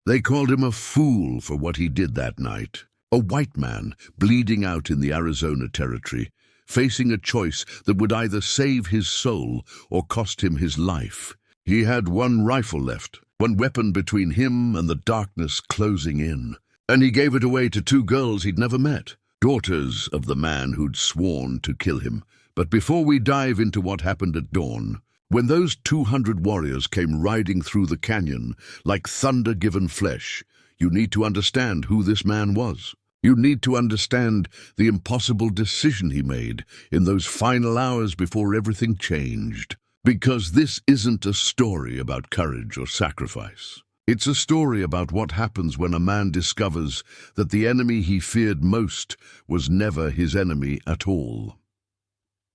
They called him a fool for what he did that night. A white man bleeding out in the Arizona territory, facing a choice that would either save his soul or cost him his life. He had one rifle left, one weapon between him and the darkness closing in. And he gave it away to two girls he'd never met, daughters of the man who'd sworn to kill him. But before we dive into what happened at dawn, when those 200 warriors came riding through the canyon like thunder given flesh, you need to understand who this man was. You need to understand the impossible decision he made in those final hours before everything changed. Because this isn't a story about courage or sacrifice. It's a story about what happens when a man discovers that the enemy he feared most was never his enemy at all.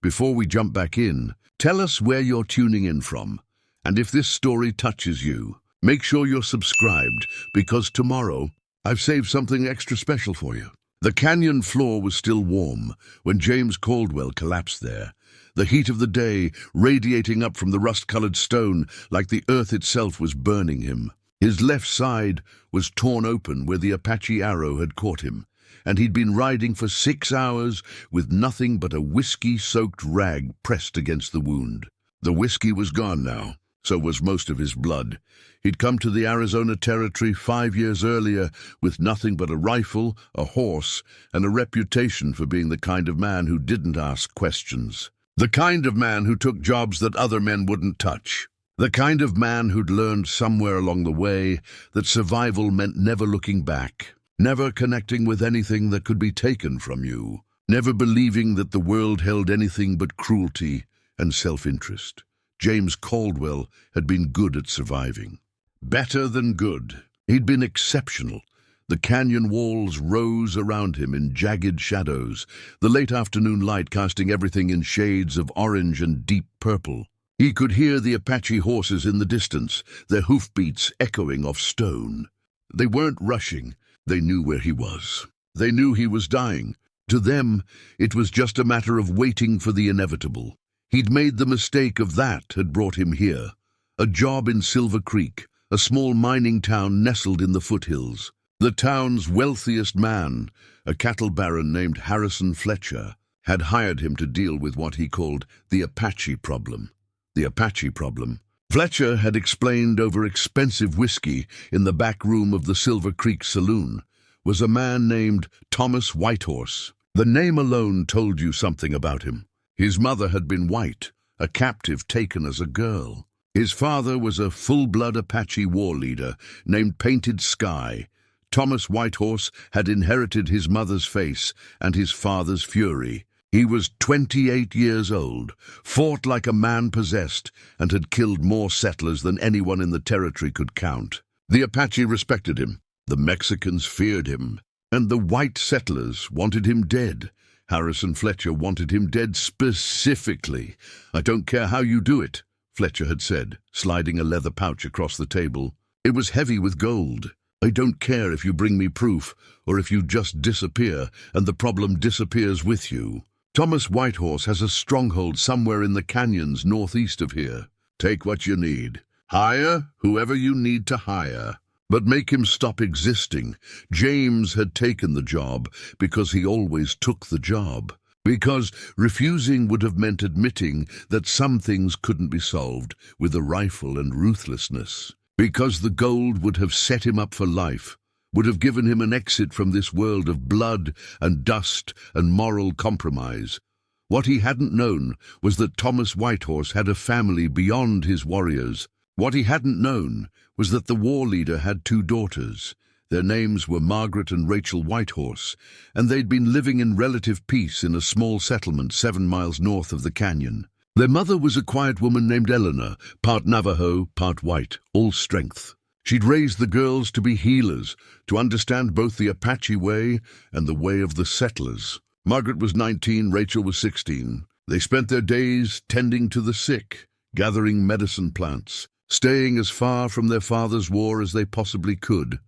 Before we jump back in, tell us where you're tuning in from, and if this story touches you, make sure you're subscribed, because tomorrow I've saved something extra special for you. The canyon floor was still warm when James Caldwell collapsed there, the heat of the day radiating up from the rust-colored stone like the earth itself was burning him. His left side was torn open where the Apache arrow had caught him, and he'd been riding for 6 hours with nothing but a whiskey-soaked rag pressed against the wound. The whiskey was gone now, so was most of his blood. He'd come to the Arizona territory 5 years earlier with nothing but a rifle, a horse, and a reputation for being the kind of man who didn't ask questions. The kind of man who took jobs that other men wouldn't touch. The kind of man who'd learned somewhere along the way that survival meant never looking back, never connecting with anything that could be taken from you, never believing that the world held anything but cruelty and self-interest. James Caldwell had been good at surviving. Better than good. He'd been exceptional. The canyon walls rose around him in jagged shadows, the late afternoon light casting everything in shades of orange and deep purple. He could hear the Apache horses in the distance, their hoofbeats echoing off stone. They weren't rushing. They knew where he was. They knew he was dying. To them, it was just a matter of waiting for the inevitable. He'd made the mistake of that had brought him here. A job in Silver Creek, a small mining town nestled in the foothills. The town's wealthiest man, a cattle baron named Harrison Fletcher, had hired him to deal with what he called the Apache problem. The Apache problem. Fletcher had explained over expensive whiskey in the back room of the Silver Creek saloon was a man named Thomas Whitehorse. The name alone told you something about him. His mother had been white, a captive taken as a girl. His father was a full-blood Apache war leader named Painted Sky. Thomas Whitehorse had inherited his mother's face and his father's fury. He was 28 years old, fought like a man possessed, and had killed more settlers than anyone in the territory could count. The Apache respected him, the Mexicans feared him, and the white settlers wanted him dead. Harrison Fletcher wanted him dead specifically. "I don't care how you do it," Fletcher had said, sliding a leather pouch across the table. It was heavy with gold. "I don't care if you bring me proof, or if you just disappear, and the problem disappears with you. Thomas Whitehorse has a stronghold somewhere in the canyons northeast of here. Take what you need. Hire whoever you need to hire. But make him stop existing." James had taken the job because he always took the job. Because refusing would have meant admitting that some things couldn't be solved with a rifle and ruthlessness. Because the gold would have set him up for life, would have given him an exit from this world of blood and dust and moral compromise. What he hadn't known was that Thomas Whitehorse had a family beyond his warriors. What he hadn't known was that the war leader had 2 daughters. Their names were Margaret and Rachel Whitehorse, and they'd been living in relative peace in a small settlement 7 miles north of the canyon. Their mother was a quiet woman named Eleanor, part Navajo, part white, all strength. She'd raised the girls to be healers, to understand both the Apache way and the way of the settlers. Margaret was 19, Rachel was 16. They spent their days tending to the sick, gathering medicine plants, staying as far from their father's war as they possibly could.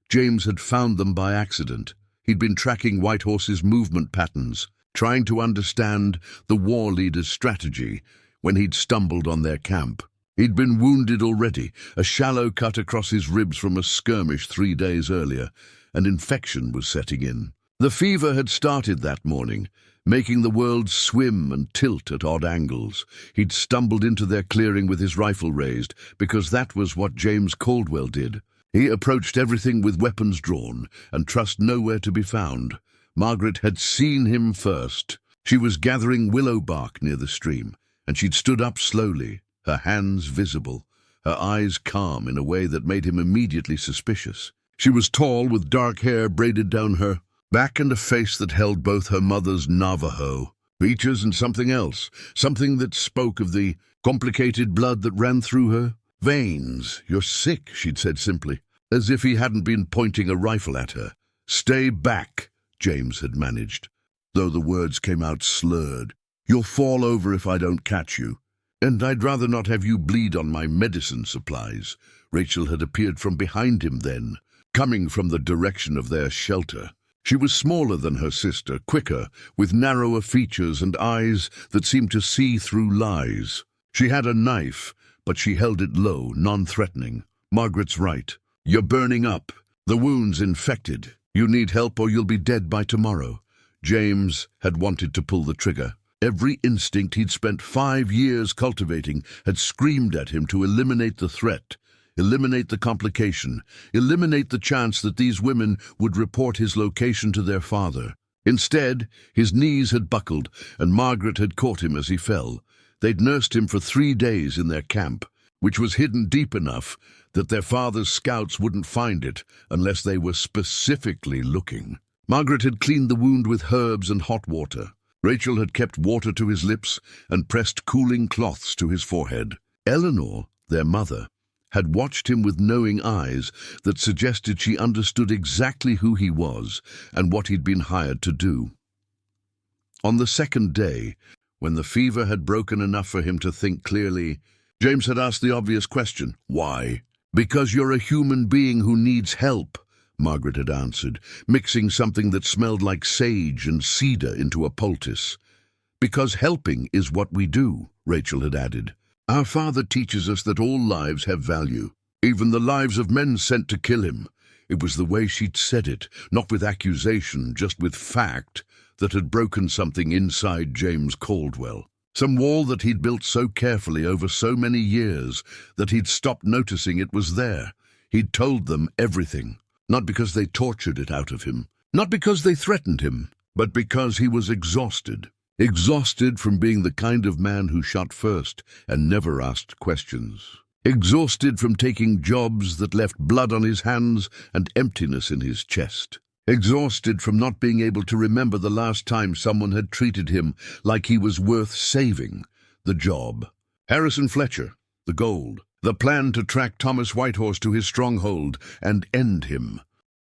James had found them by accident. He'd been tracking Whitehorse's movement patterns, trying to understand the war leader's strategy when he'd stumbled on their camp. He'd been wounded already, a shallow cut across his ribs from a skirmish 3 days earlier, and infection was setting in. The fever had started that morning, making the world swim and tilt at odd angles. He'd stumbled into their clearing with his rifle raised, because that was what James Caldwell did. He approached everything with weapons drawn, and trust nowhere to be found. Margaret had seen him first. She was gathering willow bark near the stream, and she'd stood up slowly, her hands visible, her eyes calm in a way that made him immediately suspicious. She was tall, with dark hair braided down her back and a face that held both her mother's Navajo features and something else, something that spoke of the complicated blood that ran through her veins. "You're sick," she'd said simply, as if he hadn't been pointing a rifle at her. "Stay back," James had managed, though the words came out slurred. "You'll fall over if I don't catch you. And I'd rather not have you bleed on my medicine supplies." Rachel had appeared from behind him then, coming from the direction of their shelter. She was smaller than her sister, quicker, with narrower features and eyes that seemed to see through lies. She had a knife, but she held it low, non-threatening. "Margaret's right. You're burning up. The wound's infected. You need help or you'll be dead by tomorrow." James had wanted to pull the trigger. Every instinct he'd spent 5 years cultivating had screamed at him to eliminate the threat, eliminate the complication, eliminate the chance that these women would report his location to their father. Instead, his knees had buckled, and Margaret had caught him as he fell. They'd nursed him for 3 days in their camp, which was hidden deep enough that their father's scouts wouldn't find it unless they were specifically looking. Margaret had cleaned the wound with herbs and hot water. Rachel had kept water to his lips and pressed cooling cloths to his forehead. Eleanor, their mother, had watched him with knowing eyes that suggested she understood exactly who he was and what he'd been hired to do. On the second day, when the fever had broken enough for him to think clearly, James had asked the obvious question, "Why?" "Because you're a human being who needs help," Margaret had answered, mixing something that smelled like sage and cedar into a poultice. "Because helping is what we do," Rachel had added. "Our father teaches us that all lives have value, even the lives of men sent to kill him." It was the way she'd said it, not with accusation, just with fact, that had broken something inside James Caldwell. Some wall that he'd built so carefully over so many years that he'd stopped noticing it was there. He'd told them everything. Not because they tortured it out of him, not because they threatened him, but because he was exhausted. Exhausted from being the kind of man who shot first and never asked questions. Exhausted from taking jobs that left blood on his hands and emptiness in his chest. Exhausted from not being able to remember the last time someone had treated him like he was worth saving. The job. Harrison Fletcher. The gold. The plan to track Thomas Whitehorse to his stronghold and end him.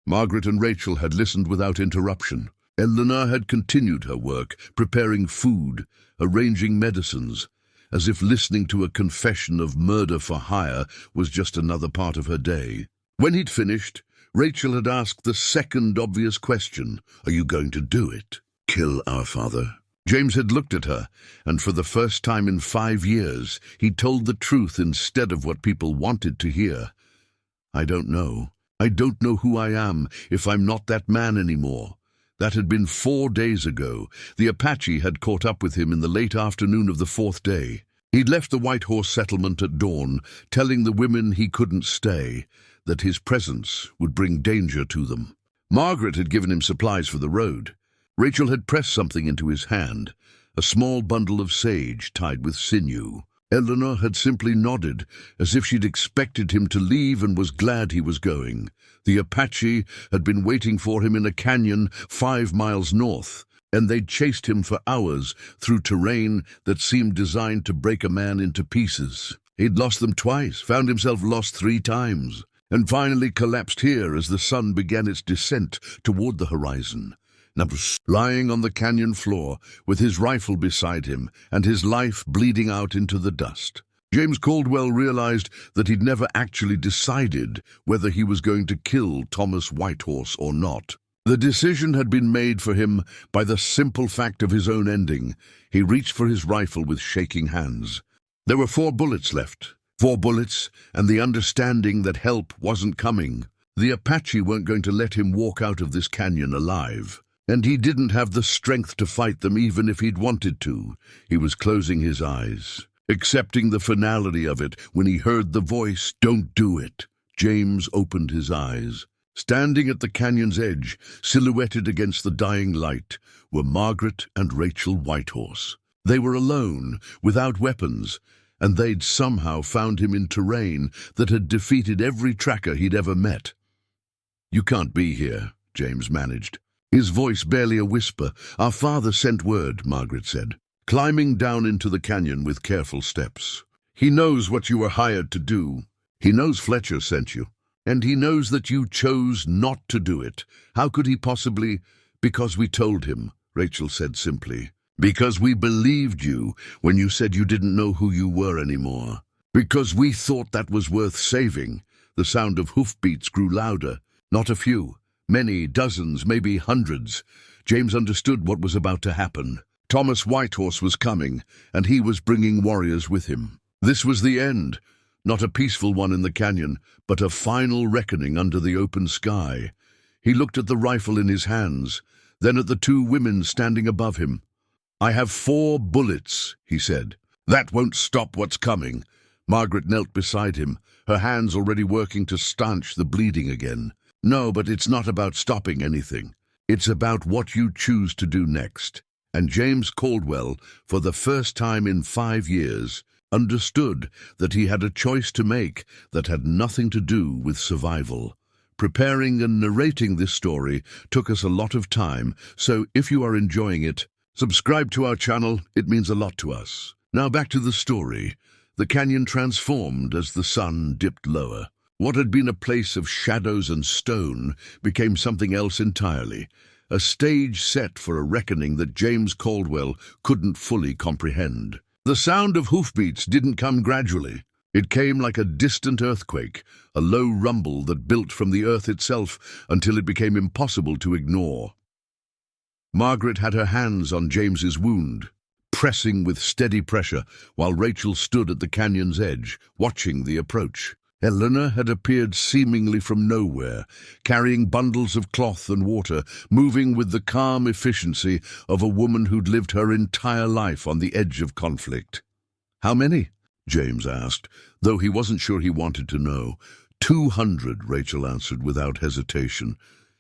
Margaret and Rachel had listened without interruption. Eleanor had continued her work, preparing food, arranging medicines, as if listening to a confession of murder for hire was just another part of her day. When he'd finished, Rachel had asked the second obvious question, "Are you going to do it? Kill our father?" James had looked at her, and for the first time in 5 years, he told the truth instead of what people wanted to hear. "I don't know. I don't know who I am if I'm not that man anymore." That had been 4 days ago. The Apache had caught up with him in the late afternoon of the 4th day. He'd left the Whitehorse settlement at dawn, telling the women he couldn't stay, that his presence would bring danger to them. Margaret had given him supplies for the road. Rachel had pressed something into his hand, a small bundle of sage tied with sinew. Eleanor had simply nodded, as if she'd expected him to leave and was glad he was going. The Apache had been waiting for him in a canyon 5 miles north, and they'd chased him for hours through terrain that seemed designed to break a man into pieces. He'd lost them twice, found himself lost 3 times, and finally collapsed here as the sun began its descent toward the horizon. Lying on the canyon floor, with his rifle beside him and his life bleeding out into the dust. James Caldwell realized that he'd never actually decided whether he was going to kill Thomas Whitehorse or not. The decision had been made for him by the simple fact of his own ending. He reached for his rifle with shaking hands. There were 4 bullets left, 4 bullets, and the understanding that help wasn't coming. The Apache weren't going to let him walk out of this canyon alive. And he didn't have the strength to fight them even if he'd wanted to. He was closing his eyes, accepting the finality of it when he heard the voice, "Don't do it." James opened his eyes. Standing at the canyon's edge, silhouetted against the dying light, were Margaret and Rachel Whitehorse. They were alone, without weapons, and they'd somehow found him in terrain that had defeated every tracker he'd ever met. "You can't be here," James managed. His voice barely a whisper. "Our father sent word," Margaret said, climbing down into the canyon with careful steps. "He knows what you were hired to do. He knows Fletcher sent you. And he knows that you chose not to do it. How could he possibly?" "Because we told him," Rachel said simply. "Because we believed you when you said you didn't know who you were anymore. Because we thought that was worth saving." The sound of hoofbeats grew louder. Not a few. Many, dozens, maybe hundreds. James understood what was about to happen. Thomas Whitehorse was coming, and he was bringing warriors with him. This was the end. Not a peaceful one in the canyon, but a final reckoning under the open sky. He looked at the rifle in his hands, then at the 2 women standing above him. "I have 4 bullets," he said. "That won't stop what's coming." Margaret knelt beside him, her hands already working to stanch the bleeding again. "No, but it's not about stopping anything. It's about what you choose to do next." And James Caldwell, for the first time in 5 years, understood that he had a choice to make that had nothing to do with survival. Preparing and narrating this story took us a lot of time, so if you are enjoying it, subscribe to our channel. It means a lot to us. Now back to the story. The canyon transformed as the sun dipped lower. What had been a place of shadows and stone became something else entirely, a stage set for a reckoning that James Caldwell couldn't fully comprehend. The sound of hoofbeats didn't come gradually. It came like a distant earthquake, a low rumble that built from the earth itself until it became impossible to ignore. Margaret had her hands on James's wound, pressing with steady pressure, while Rachel stood at the canyon's edge, watching the approach. Eleanor had appeared seemingly from nowhere, carrying bundles of cloth and water, moving with the calm efficiency of a woman who'd lived her entire life on the edge of conflict. "How many?" James asked, though he wasn't sure he wanted to know. 200, Rachel answered without hesitation.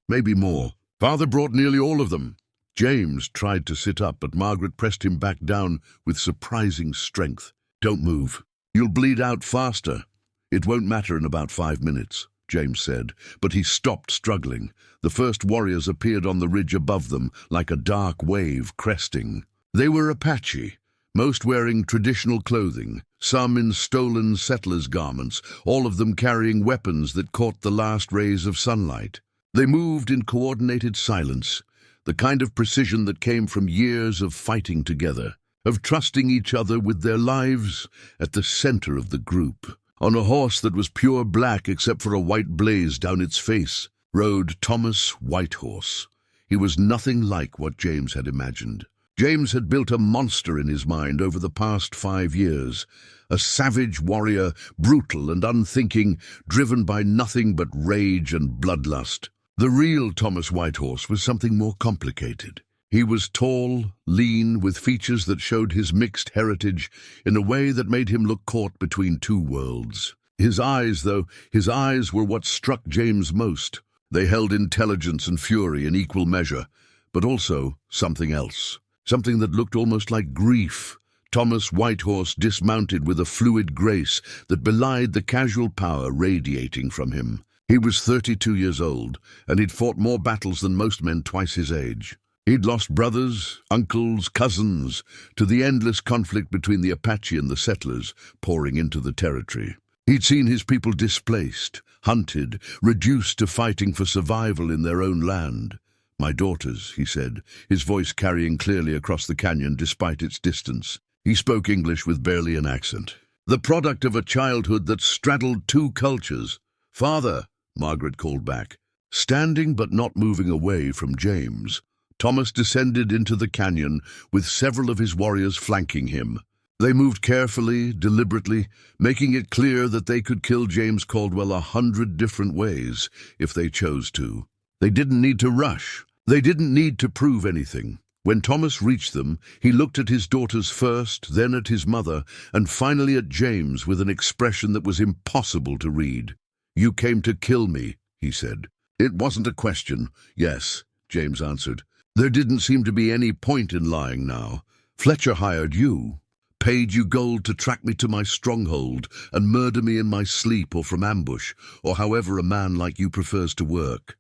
"Maybe more. Father brought nearly all of them." James tried to sit up, but Margaret pressed him back down with surprising strength. "Don't move. You'll bleed out faster." "It won't matter in about 5 minutes," James said, but he stopped struggling. The first warriors appeared on the ridge above them, like a dark wave cresting. They were Apache, most wearing traditional clothing, some in stolen settlers' garments, all of them carrying weapons that caught the last rays of sunlight. They moved in coordinated silence, the kind of precision that came from years of fighting together, of trusting each other with their lives. At the center of the group, on a horse that was pure black except for a white blaze down its face, rode Thomas Whitehorse. He was nothing like what James had imagined. James had built a monster in his mind over the past 5 years, a savage warrior, brutal and unthinking, driven by nothing but rage and bloodlust. The real Thomas Whitehorse was something more complicated. He was tall, lean, with features that showed his mixed heritage in a way that made him look caught between 2 worlds. His eyes were what struck James most. They held intelligence and fury in equal measure, but also something else, something that looked almost like grief. Thomas Whitehorse dismounted with a fluid grace that belied the casual power radiating from him. He was 32 years old, and he'd fought more battles than most men twice his age. He'd lost brothers, uncles, cousins, to the endless conflict between the Apache and the settlers pouring into the territory. He'd seen his people displaced, hunted, reduced to fighting for survival in their own land. "My daughters," he said, his voice carrying clearly across the canyon despite its distance. He spoke English with barely an accent. The product of a childhood that straddled 2 cultures. "Father," Margaret called back. Standing but not moving away from James, Thomas descended into the canyon with several of his warriors flanking him. They moved carefully, deliberately, making it clear that they could kill James Caldwell 100 different ways if they chose to. They didn't need to rush. They didn't need to prove anything. When Thomas reached them, he looked at his daughters first, then at his mother, and finally at James with an expression that was impossible to read. "You came to kill me," he said. "It wasn't a question." "Yes," James answered. "There didn't seem to be any point in lying now. Fletcher hired you, paid you gold to track me to my stronghold and murder me in my sleep or from ambush, or however a man like you prefers to work."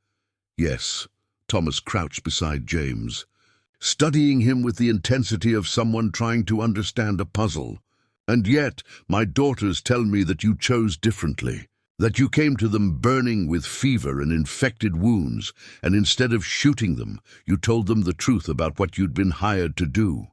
"Yes." Thomas crouched beside James, studying him with the intensity of someone trying to understand a puzzle. "And yet, my daughters tell me that you chose differently, that you came to them burning with fever and infected wounds, and instead of shooting them, you told them the truth about what you'd been hired to do."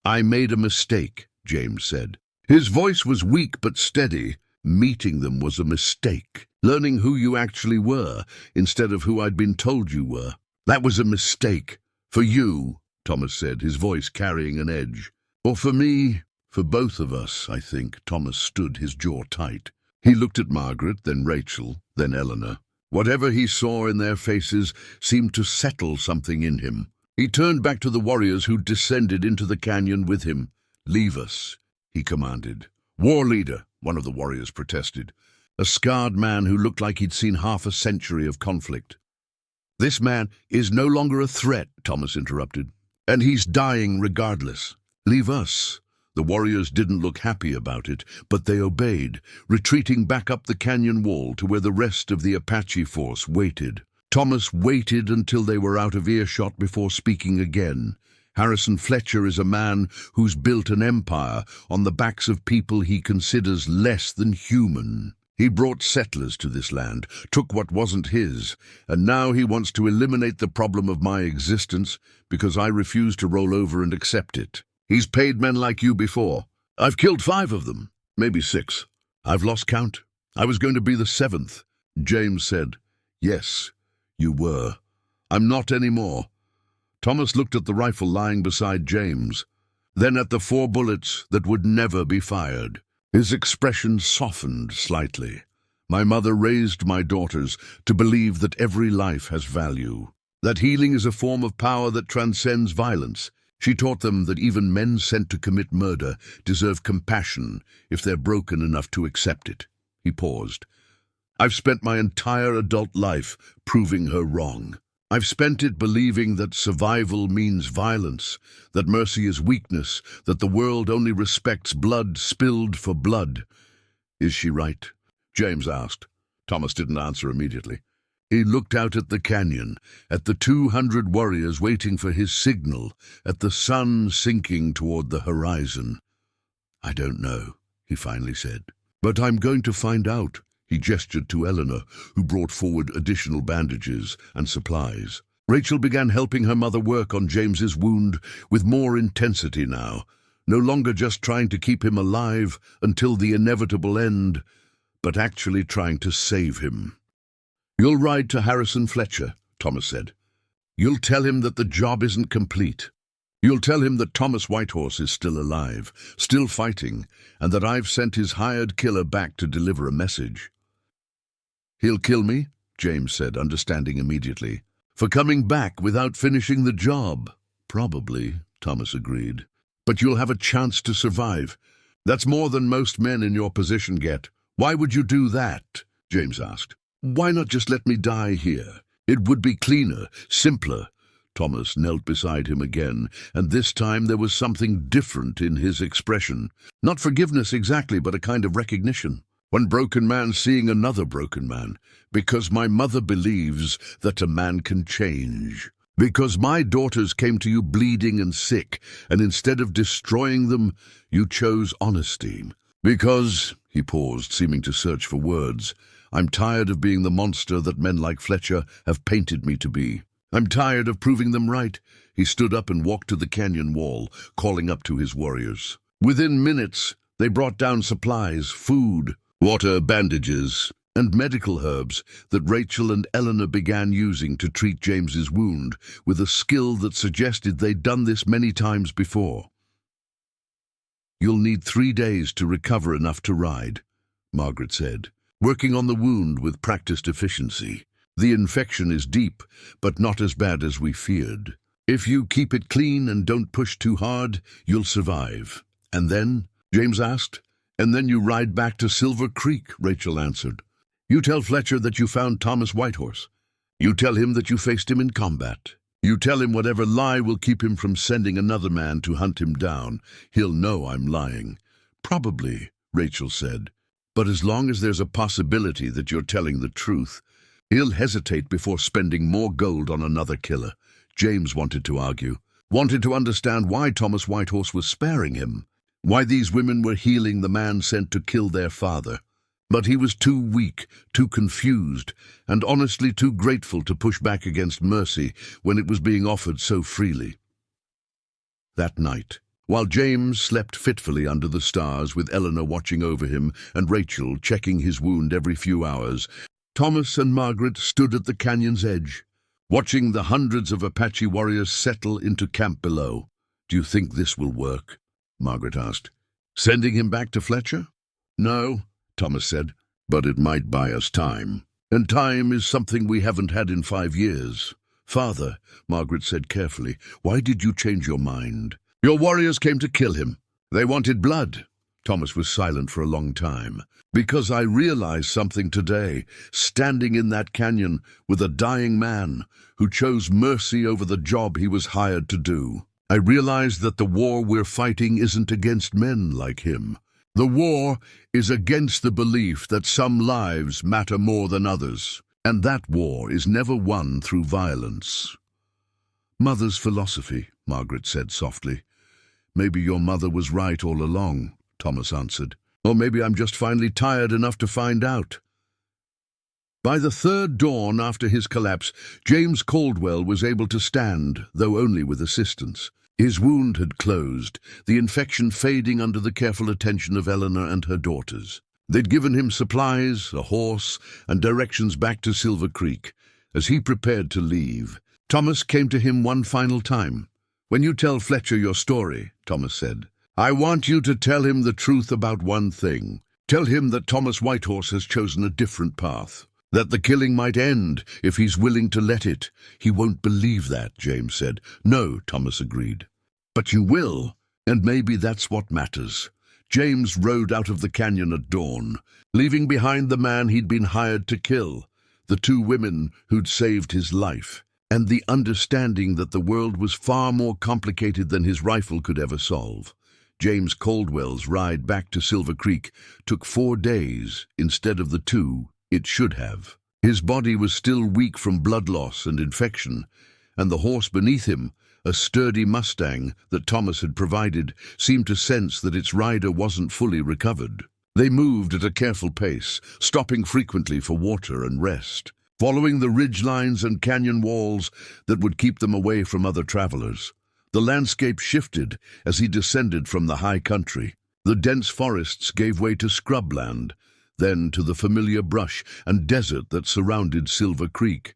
"I made a mistake," James said. His voice was weak but steady. "Meeting them was a mistake. Learning who you actually were instead of who I'd been told you were. That was a mistake. For you," Thomas said, his voice carrying an edge. "Or for me, for both of us, I think." Thomas stood, his jaw tight. He looked at Margaret, then Rachel, then Eleanor. Whatever he saw in their faces seemed to settle something in him. He turned back to the warriors who descended into the canyon with him. "Leave us," he commanded. "War leader," one of the warriors protested. A scarred man who looked like he'd seen half a century of conflict. "This man is no longer a threat," Thomas interrupted. "And he's dying regardless. Leave us." The warriors didn't look happy about it, but they obeyed, retreating back up the canyon wall to where the rest of the Apache force waited. Thomas waited until they were out of earshot before speaking again. "Harrison Fletcher is a man who's built an empire on the backs of people he considers less than human. He brought settlers to this land, took what wasn't his, and now he wants to eliminate the problem of my existence because I refuse to roll over and accept it. He's paid men like you before. I've killed 5 of them, maybe 6. I've lost count. I was going to be the 7th. James said, "Yes, you were. I'm not anymore." Thomas looked at the rifle lying beside James, then at the 4 bullets that would never be fired. His expression softened slightly. "My mother raised my daughters to believe that every life has value, that healing is a form of power that transcends violence. She taught them that even men sent to commit murder deserve compassion if they're broken enough to accept it." He paused. "I've spent my entire adult life proving her wrong. I've spent it believing that survival means violence, that mercy is weakness, that the world only respects blood spilled for blood." "Is she right?" James asked. Thomas didn't answer immediately. He looked out at the canyon, at the 200 warriors waiting for his signal, at the sun sinking toward the horizon. "I don't know," he finally said. "But I'm going to find out." He gestured to Eleanor, who brought forward additional bandages and supplies. Rachel began helping her mother work on James's wound with more intensity now, no longer just trying to keep him alive until the inevitable end, but actually trying to save him. "You'll ride to Harrison Fletcher," Thomas said. "You'll tell him that the job isn't complete. You'll tell him that Thomas Whitehorse is still alive, still fighting, and that I've sent his hired killer back to deliver a message." "He'll kill me," James said, understanding immediately. "For coming back without finishing the job." "Probably," Thomas agreed. "But you'll have a chance to survive. That's more than most men in your position get." "Why would you do that?" James asked. "Why not just let me die here? It would be cleaner, simpler." Thomas knelt beside him again, and this time there was something different in his expression. Not forgiveness exactly, but a kind of recognition. "One broken man seeing another broken man, because my mother believes that a man can change. Because my daughters came to you bleeding and sick, and instead of destroying them, you chose honesty. Because," he paused, seeming to search for words, "I'm tired of being the monster that men like Fletcher have painted me to be. I'm tired of proving them right." He stood up and walked to the canyon wall, calling up to his warriors. Within minutes, they brought down supplies, food, water, bandages, and medical herbs that Rachel and Eleanor began using to treat James's wound with a skill that suggested they'd done this many times before. "You'll need 3 days to recover enough to ride," Margaret said, working on the wound with practiced efficiency. "The infection is deep, but not as bad as we feared. If you keep it clean and don't push too hard, you'll survive." "And then?" James asked. "And then you ride back to Silver Creek," Rachel answered. "You tell Fletcher that you found Thomas Whitehorse. You tell him that you faced him in combat. You tell him whatever lie will keep him from sending another man to hunt him down. He'll know I'm lying." "Probably," Rachel said. "But as long as there's a possibility that you're telling the truth, he'll hesitate before spending more gold on another killer." James wanted to argue, wanted to understand why Thomas Whitehorse was sparing him, why these women were healing the man sent to kill their father. But he was too weak, too confused, and honestly too grateful to push back against mercy when it was being offered so freely. That night, while James slept fitfully under the stars with Eleanor watching over him and Rachel checking his wound every few hours, Thomas and Margaret stood at the canyon's edge, watching the hundreds of Apache warriors settle into camp below. "Do you think this will work?" Margaret asked. "Sending him back to Fletcher?" "No," Thomas said, "but it might buy us time. And time is something we haven't had in 5 years. Father," Margaret said carefully, "why did you change your mind?" "Your warriors came to kill him. They wanted blood." Thomas was silent for a long time. "Because I realized something today, standing in that canyon with a dying man who chose mercy over the job he was hired to do. I realized that the war we're fighting isn't against men like him. The war is against the belief that some lives matter more than others, and that war is never won through violence." "Mother's philosophy," Margaret said softly. "Maybe your mother was right all along," Thomas answered. "Or maybe I'm just finally tired enough to find out." By the third dawn after his collapse, James Caldwell was able to stand, though only with assistance. His wound had closed, the infection fading under the careful attention of Eleanor and her daughters. They'd given him supplies, a horse, and directions back to Silver Creek. As he prepared to leave, Thomas came to him one final time. "When you tell Fletcher your story," Thomas said, "I want you to tell him the truth about one thing. Tell him that Thomas Whitehorse has chosen a different path, that the killing might end if he's willing to let it." "He won't believe that," James said. "No," Thomas agreed. "But you will, and maybe that's what matters." James rode out of the canyon at dawn, leaving behind the man he'd been hired to kill, the 2 women who'd saved his life, and the understanding that the world was far more complicated than his rifle could ever solve. James Caldwell's ride back to Silver Creek took 4 days instead of the 2 it should have. His body was still weak from blood loss and infection, and the horse beneath him, a sturdy Mustang that Thomas had provided, seemed to sense that its rider wasn't fully recovered. They moved at a careful pace, stopping frequently for water and rest, following the ridge lines and canyon walls that would keep them away from other travelers. The landscape shifted as he descended from the high country. The dense forests gave way to scrubland, then to the familiar brush and desert that surrounded Silver Creek.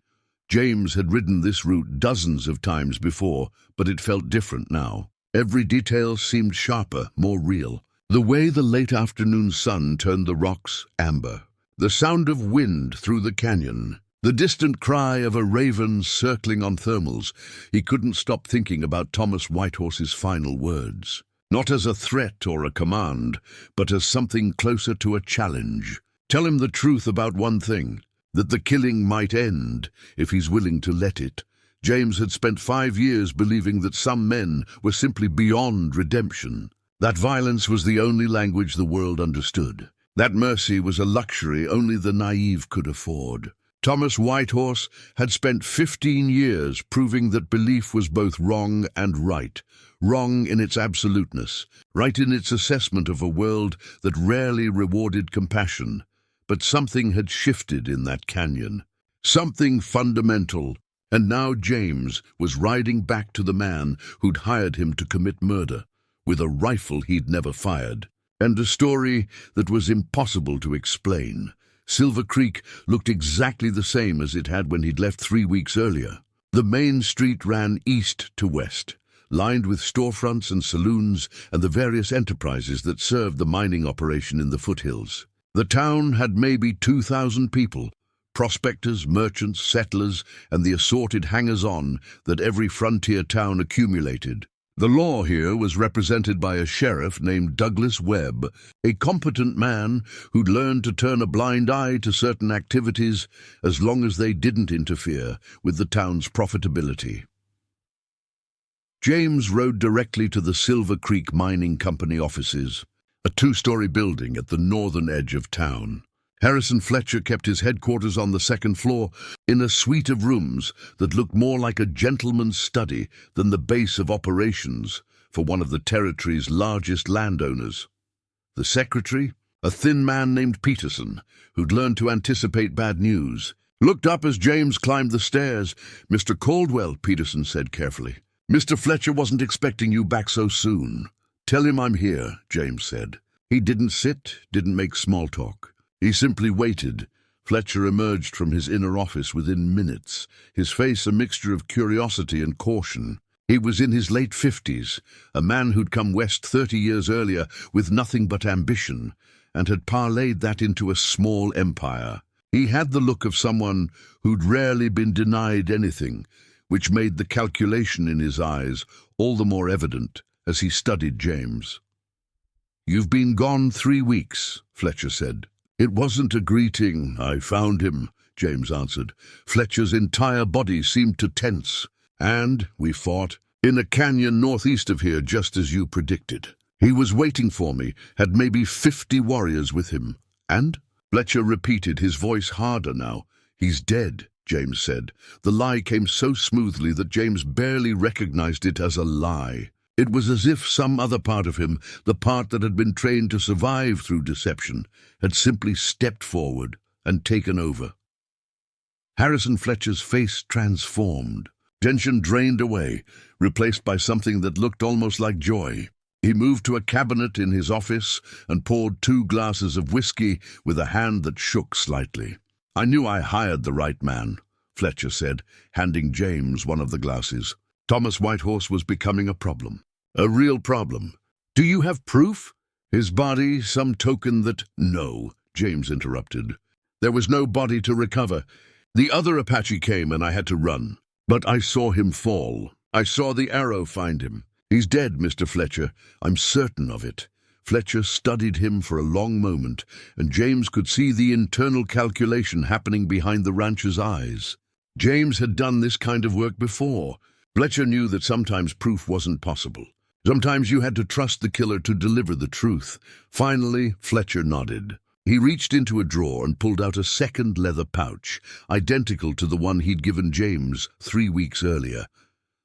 James had ridden this route dozens of times before, but it felt different now. Every detail seemed sharper, more real. The way the late afternoon sun turned the rocks amber, the sound of wind through the canyon, the distant cry of a raven circling on thermals. He couldn't stop thinking about Thomas Whitehorse's final words. Not as a threat or a command, but as something closer to a challenge. Tell him the truth about one thing, that the killing might end if he's willing to let it. James had spent 5 years believing that some men were simply beyond redemption. That violence was the only language the world understood. That mercy was a luxury only the naive could afford. Thomas Whitehorse had spent 15 years proving that belief was both wrong and right. Wrong in its absoluteness, right in its assessment of a world that rarely rewarded compassion. But something had shifted in that canyon. Something fundamental. And now James was riding back to the man who'd hired him to commit murder, with a rifle he'd never fired, and a story that was impossible to explain. Silver Creek looked exactly the same as it had when he'd left 3 weeks earlier. The main street ran east to west, lined with storefronts and saloons and the various enterprises that served the mining operation in the foothills. The town had maybe 2,000 people, prospectors, merchants, settlers, and the assorted hangers-on that every frontier town accumulated. The law here was represented by a sheriff named Douglas Webb, a competent man who'd learned to turn a blind eye to certain activities as long as they didn't interfere with the town's profitability. James rode directly to the Silver Creek Mining Company offices, a two-story building at the northern edge of town. Harrison Fletcher kept his headquarters on the second floor in a suite of rooms that looked more like a gentleman's study than the base of operations for one of the territory's largest landowners. The secretary, a thin man named Peterson, who'd learned to anticipate bad news, looked up as James climbed the stairs. "Mr. Caldwell," Peterson said carefully, "Mr. Fletcher wasn't expecting you back so soon." "Tell him I'm here," James said. He didn't sit, didn't make small talk. He simply waited. Fletcher emerged from his inner office within minutes, his face a mixture of curiosity and caution. He was in his late 50s, a man who'd come west 30 years earlier with nothing but ambition, and had parlayed that into a small empire. He had the look of someone who'd rarely been denied anything, which made the calculation in his eyes all the more evident as he studied James. "You've been gone 3 weeks," Fletcher said. "It wasn't a greeting. I found him," James answered. "Fletcher's entire body seemed to tense. And we fought in a canyon northeast of here, just as you predicted. He was waiting for me, had maybe 50 warriors with him." "And?" Fletcher repeated, his voice harder now. "He's dead," James said. The lie came so smoothly that James barely recognized it as a lie. It was as if some other part of him, the part that had been trained to survive through deception, had simply stepped forward and taken over. Harrison Fletcher's face transformed. Tension drained away, replaced by something that looked almost like joy. He moved to a cabinet in his office and poured 2 glasses of whiskey with a hand that shook slightly. "I knew I hired the right man," Fletcher said, handing James one of the glasses. "Thomas Whitehorse was becoming a problem. A real problem. Do you have proof? His body, some token that—" "No," James interrupted. "There was no body to recover. The other Apache came and I had to run. But I saw him fall. I saw the arrow find him. He's dead, Mr. Fletcher. I'm certain of it." Fletcher studied him for a long moment, and James could see the internal calculation happening behind the rancher's eyes. James had done this kind of work before. Fletcher knew that sometimes proof wasn't possible. Sometimes you had to trust the killer to deliver the truth. Finally, Fletcher nodded. He reached into a drawer and pulled out a second leather pouch, identical to the one he'd given James 3 weeks earlier.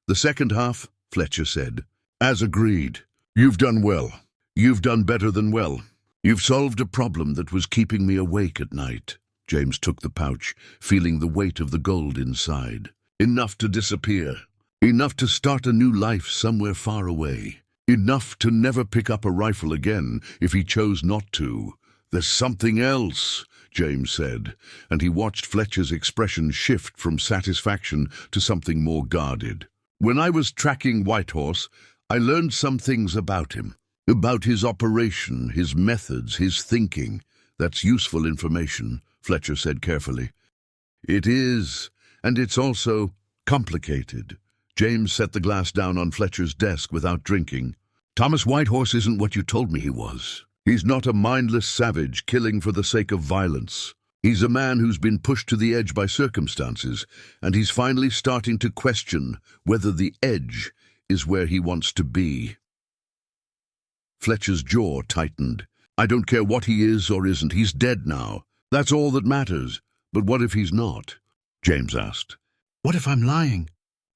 "The second half," Fletcher said. "As agreed. You've done well. You've done better than well. You've solved a problem that was keeping me awake at night." James took the pouch, feeling the weight of the gold inside. "Enough to disappear. Enough to start a new life somewhere far away. Enough to never pick up a rifle again if he chose not to. There's something else," James said, and he watched Fletcher's expression shift from satisfaction to something more guarded. "When I was tracking Whitehorse, I learned some things about him. About his operation, his methods, his thinking. That's useful information," Fletcher said carefully. "It is, and it's also complicated." James set the glass down on Fletcher's desk without drinking. "Thomas Whitehorse isn't what you told me he was. He's not a mindless savage killing for the sake of violence. He's a man who's been pushed to the edge by circumstances, and he's finally starting to question whether the edge is where he wants to be." Fletcher's jaw tightened. "I don't care what he is or isn't. He's dead now. That's all that matters. But what if he's not?" James asked. "What if I'm lying?"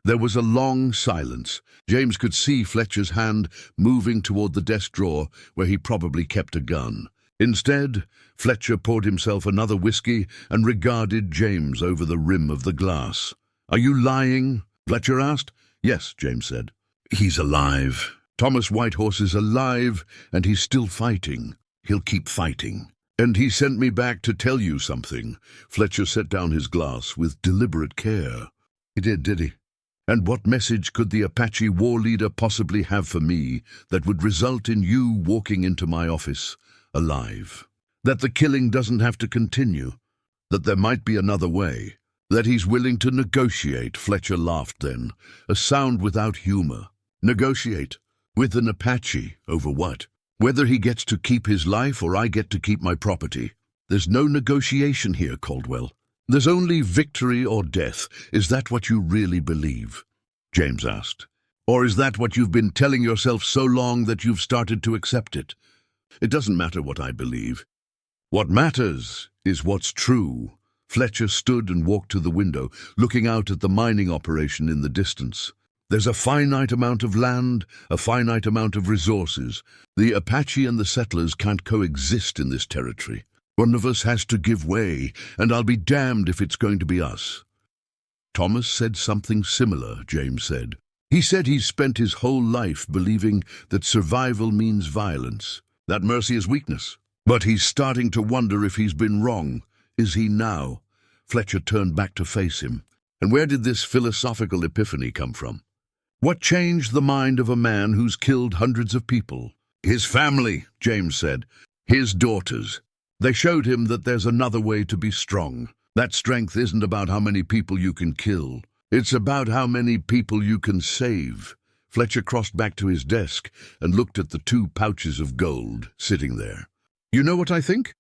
There was a long silence. James could see Fletcher's hand moving toward the desk drawer where he probably kept a gun. Instead, Fletcher poured himself another whiskey and regarded James over the rim of the glass. "Are you lying?" Fletcher asked. "Yes," James said. "He's alive. Thomas Whitehorse is alive, and he's still fighting. He'll keep fighting. And he sent me back to tell you something." Fletcher set down his glass with deliberate care. "He did he?" And what message could the Apache war leader possibly have for me that would result in you walking into my office alive? That the killing doesn't have to continue, that there might be another way, that he's willing to negotiate. Fletcher laughed then, a sound without humor. Negotiate? With an Apache? Over what? Whether he gets to keep his life or I get to keep my property. There's no negotiation here, Caldwell. There's only victory or death. Is that what you really believe? James asked. Or is that what you've been telling yourself so long that you've started to accept it? It doesn't matter what I believe. What matters is what's true. Fletcher stood and walked to the window, looking out at the mining operation in the distance. There's a finite amount of land, a finite amount of resources. The Apache and the settlers can't coexist in this territory. One of us has to give way, and I'll be damned if it's going to be us. Thomas said something similar, James said. He said he's spent his whole life believing that survival means violence, that mercy is weakness. But he's starting to wonder if he's been wrong. Is he now? Fletcher turned back to face him. And where did this philosophical epiphany come from? What changed the mind of a man who's killed hundreds of people? His family, James said. His daughters. They showed him that there's another way to be strong. That strength isn't about how many people you can kill. It's about how many people you can save. Fletcher crossed back to his desk and looked at the 2 pouches of gold sitting there. You know what I think?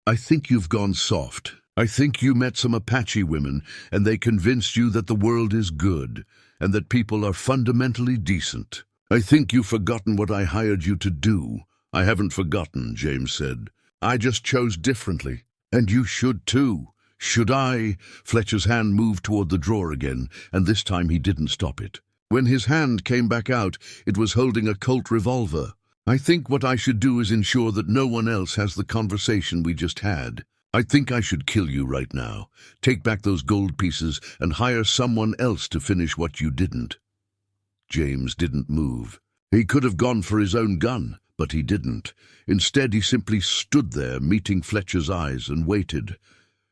I think you've gone soft. I think you met some Apache women and they convinced you that the world is good and that people are fundamentally decent. I think you've forgotten what I hired you to do. I haven't forgotten, James said. I just chose differently. And you should too. Should I? Fletcher's hand moved toward the drawer again, and this time he didn't stop it. When his hand came back out, it was holding a Colt revolver. I think what I should do is ensure that no one else has the conversation we just had. I think I should kill you right now, take back those gold pieces, and hire someone else to finish what you didn't. James didn't move. He could have gone for his own gun, but he didn't. Instead, he simply stood there, meeting Fletcher's eyes, and waited.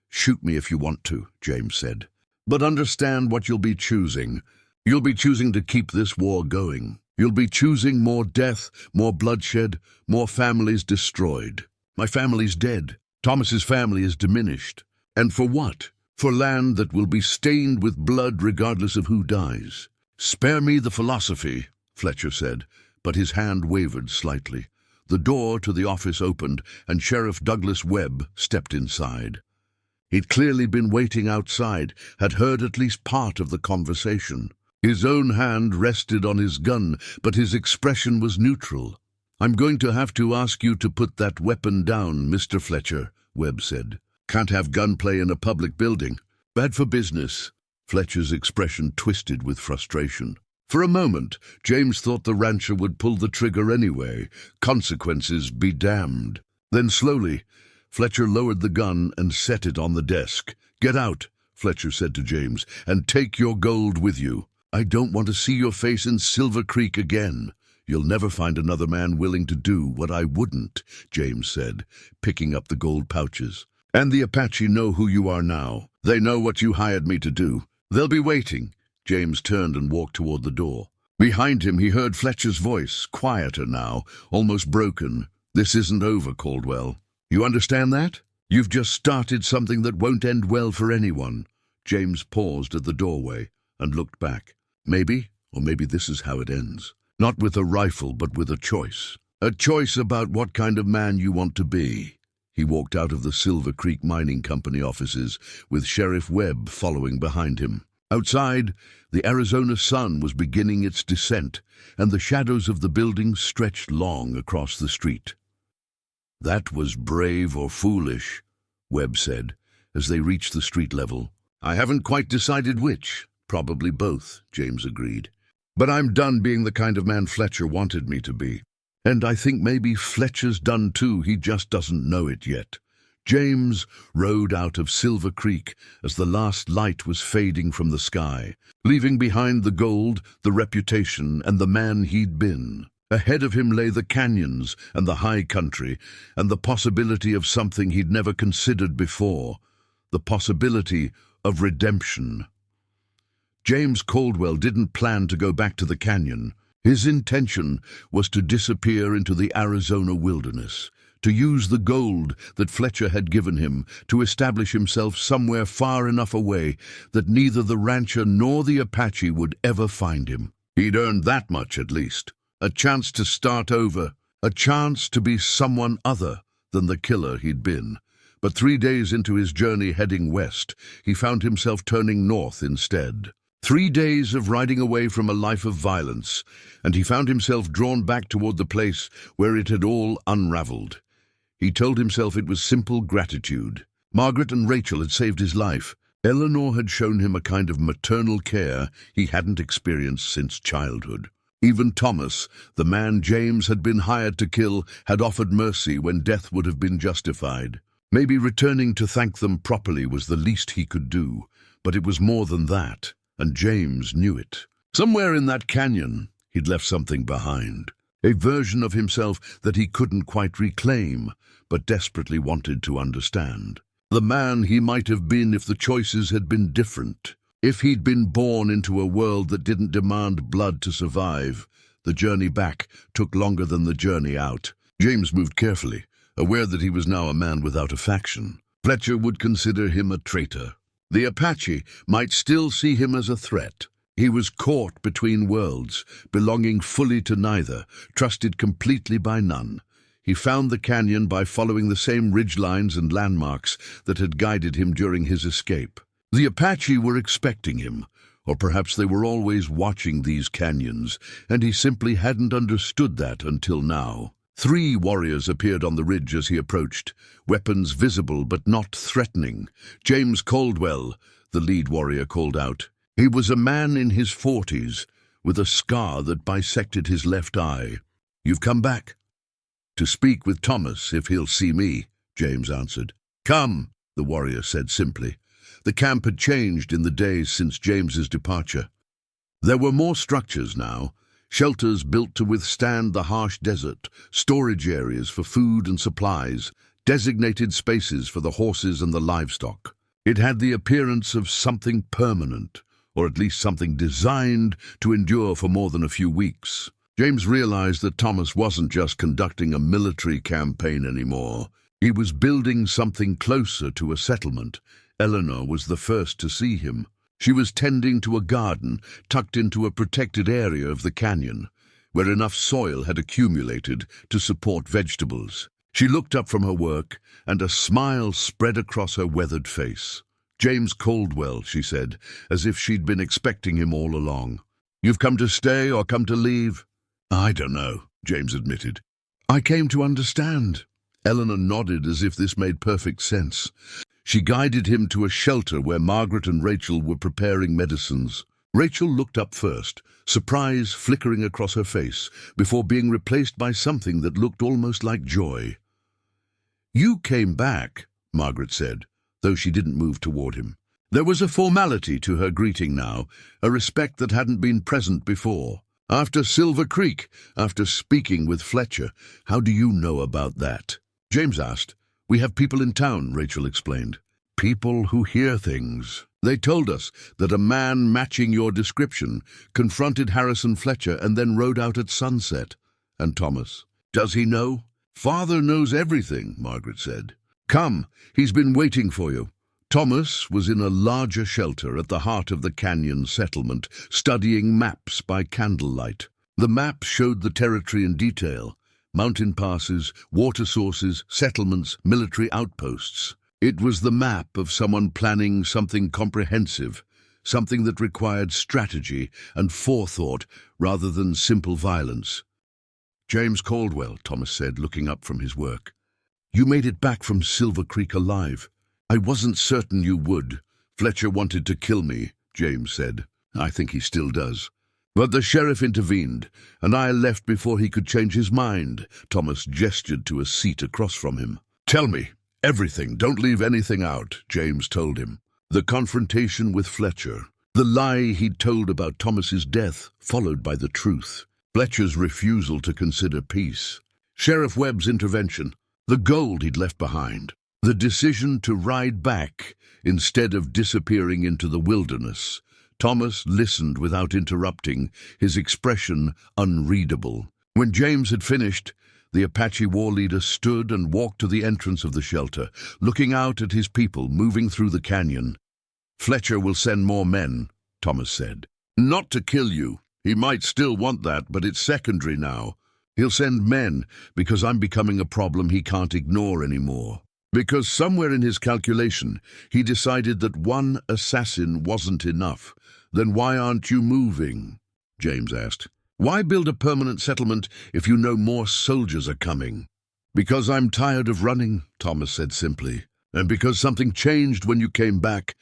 Shoot me if you want to, James said. But understand what you'll be choosing. You'll be choosing to keep this war going. You'll be choosing more death, more bloodshed, more families destroyed. My family's dead. Thomas's family is diminished. And for what? For land that will be stained with blood regardless of who dies. Spare me the philosophy, Fletcher said, but his hand wavered slightly. The door to the office opened, and Sheriff Douglas Webb stepped inside. He'd clearly been waiting outside, had heard at least part of the conversation. His own hand rested on his gun, but his expression was neutral. I'm going to have to ask you to put that weapon down, Mr. Fletcher, Webb said. Can't have gunplay in a public building. Bad for business. Fletcher's expression twisted with frustration. For a moment, James thought the rancher would pull the trigger anyway. Consequences be damned. Then slowly, Fletcher lowered the gun and set it on the desk. Get out, Fletcher said to James, and take your gold with you. I don't want to see your face in Silver Creek again. You'll never find another man willing to do what I wouldn't, James said, picking up the gold pouches. And the Apache know who you are now. They know what you hired me to do. They'll be waiting. James turned and walked toward the door. Behind him, he heard Fletcher's voice, quieter now, almost broken. This isn't over, Caldwell. You understand that? You've just started something that won't end well for anyone. James paused at the doorway and looked back. Maybe, or maybe this is how it ends. Not with a rifle, but with a choice. A choice about what kind of man you want to be. He walked out of the Silver Creek Mining Company offices, with Sheriff Webb following behind him. Outside, the Arizona sun was beginning its descent, and the shadows of the buildings stretched long across the street. That was brave or foolish, Webb said, as they reached the street level. I haven't quite decided which. Probably both, James agreed. But I'm done being the kind of man Fletcher wanted me to be. And I think maybe Fletcher's done too, he just doesn't know it yet. James rode out of Silver Creek as the last light was fading from the sky, leaving behind the gold, the reputation, and the man he'd been. Ahead of him lay the canyons and the high country, and the possibility of something he'd never considered before, the possibility of redemption. James Caldwell didn't plan to go back to the canyon. His intention was to disappear into the Arizona wilderness, to use the gold that Fletcher had given him to establish himself somewhere far enough away that neither the rancher nor the Apache would ever find him. He'd earned that much at least. A chance to start over, a chance to be someone other than the killer he'd been. But 3 days into his journey heading west, he found himself turning north instead. 3 days of riding away from a life of violence, and he found himself drawn back toward the place where it had all unraveled. He told himself it was simple gratitude. Margaret and Rachel had saved his life. Eleanor had shown him a kind of maternal care he hadn't experienced since childhood. Even Thomas, the man James had been hired to kill, had offered mercy when death would have been justified. Maybe returning to thank them properly was the least he could do, but it was more than that, and James knew it. Somewhere in that canyon, he'd left something behind. A version of himself that he couldn't quite reclaim, but desperately wanted to understand. The man he might have been if the choices had been different. If he'd been born into a world that didn't demand blood to survive. The journey back took longer than the journey out. James moved carefully, aware that he was now a man without a faction. Fletcher would consider him a traitor. The Apache might still see him as a threat. He was caught between worlds, belonging fully to neither, trusted completely by none. He found the canyon by following the same ridgelines and landmarks that had guided him during his escape. The Apache were expecting him, or perhaps they were always watching these canyons, and he simply hadn't understood that until now. 3 warriors appeared on the ridge as he approached, weapons visible but not threatening. James Caldwell, the lead warrior, called out. He was a man in his 40s, with a scar that bisected his left eye. "You've come back?" "To speak with Thomas, if he'll see me," James answered. "Come," the warrior said simply. The camp had changed in the days since James's departure. There were more structures now, shelters built to withstand the harsh desert, storage areas for food and supplies, designated spaces for the horses and the livestock. It had the appearance of something permanent, or at least something designed to endure for more than a few weeks. James realized that Thomas wasn't just conducting a military campaign anymore. He was building something closer to a settlement. Eleanor was the first to see him. She was tending to a garden tucked into a protected area of the canyon, where enough soil had accumulated to support vegetables. She looked up from her work, and a smile spread across her weathered face. "James Caldwell," she said, as if she'd been expecting him all along. "You've come to stay or come to leave?" "I don't know," James admitted. "I came to understand." Eleanor nodded as if this made perfect sense. She guided him to a shelter where Margaret and Rachel were preparing medicines. Rachel looked up first, surprise flickering across her face, before being replaced by something that looked almost like joy. "You came back," Margaret said, though she didn't move toward him. There was a formality to her greeting now, a respect that hadn't been present before. "After Silver Creek, after speaking with Fletcher, how do you know about that?" James asked. "We have people in town," Rachel explained. "People who hear things. They told us that a man matching your description confronted Harrison Fletcher and then rode out at sunset." "And Thomas? Does he know?" "Father knows everything," Margaret said. "Come, he's been waiting for you." Thomas was in a larger shelter at the heart of the canyon settlement, studying maps by candlelight. The maps showed the territory in detail. Mountain passes, water sources, settlements, military outposts. It was the map of someone planning something comprehensive, something that required strategy and forethought rather than simple violence. "James Caldwell," Thomas said, looking up from his work. "You made it back from Silver Creek alive. I wasn't certain you would. Fletcher wanted to kill me," James said. "I think he still does. But the sheriff intervened, and I left before he could change his mind." Thomas gestured to a seat across from him. "Tell me everything, don't leave anything out," James told him. The confrontation with Fletcher, the lie he'd told about Thomas's death, followed by the truth. Fletcher's refusal to consider peace. Sheriff Webb's intervention, the gold he'd left behind. The decision to ride back instead of disappearing into the wilderness. Thomas listened without interrupting, his expression unreadable. When James had finished, the Apache war leader stood and walked to the entrance of the shelter, looking out at his people moving through the canyon. "Fletcher will send more men," Thomas said. "Not to kill you. He might still want that, but it's secondary now. He'll send men because I'm becoming a problem he can't ignore anymore. Because somewhere in his calculation, he decided that one assassin wasn't enough. Then why aren't you moving?" James asked. "Why build a permanent settlement if you know more soldiers are coming?" "Because I'm tired of running," Thomas said simply. "And because something changed when you came back,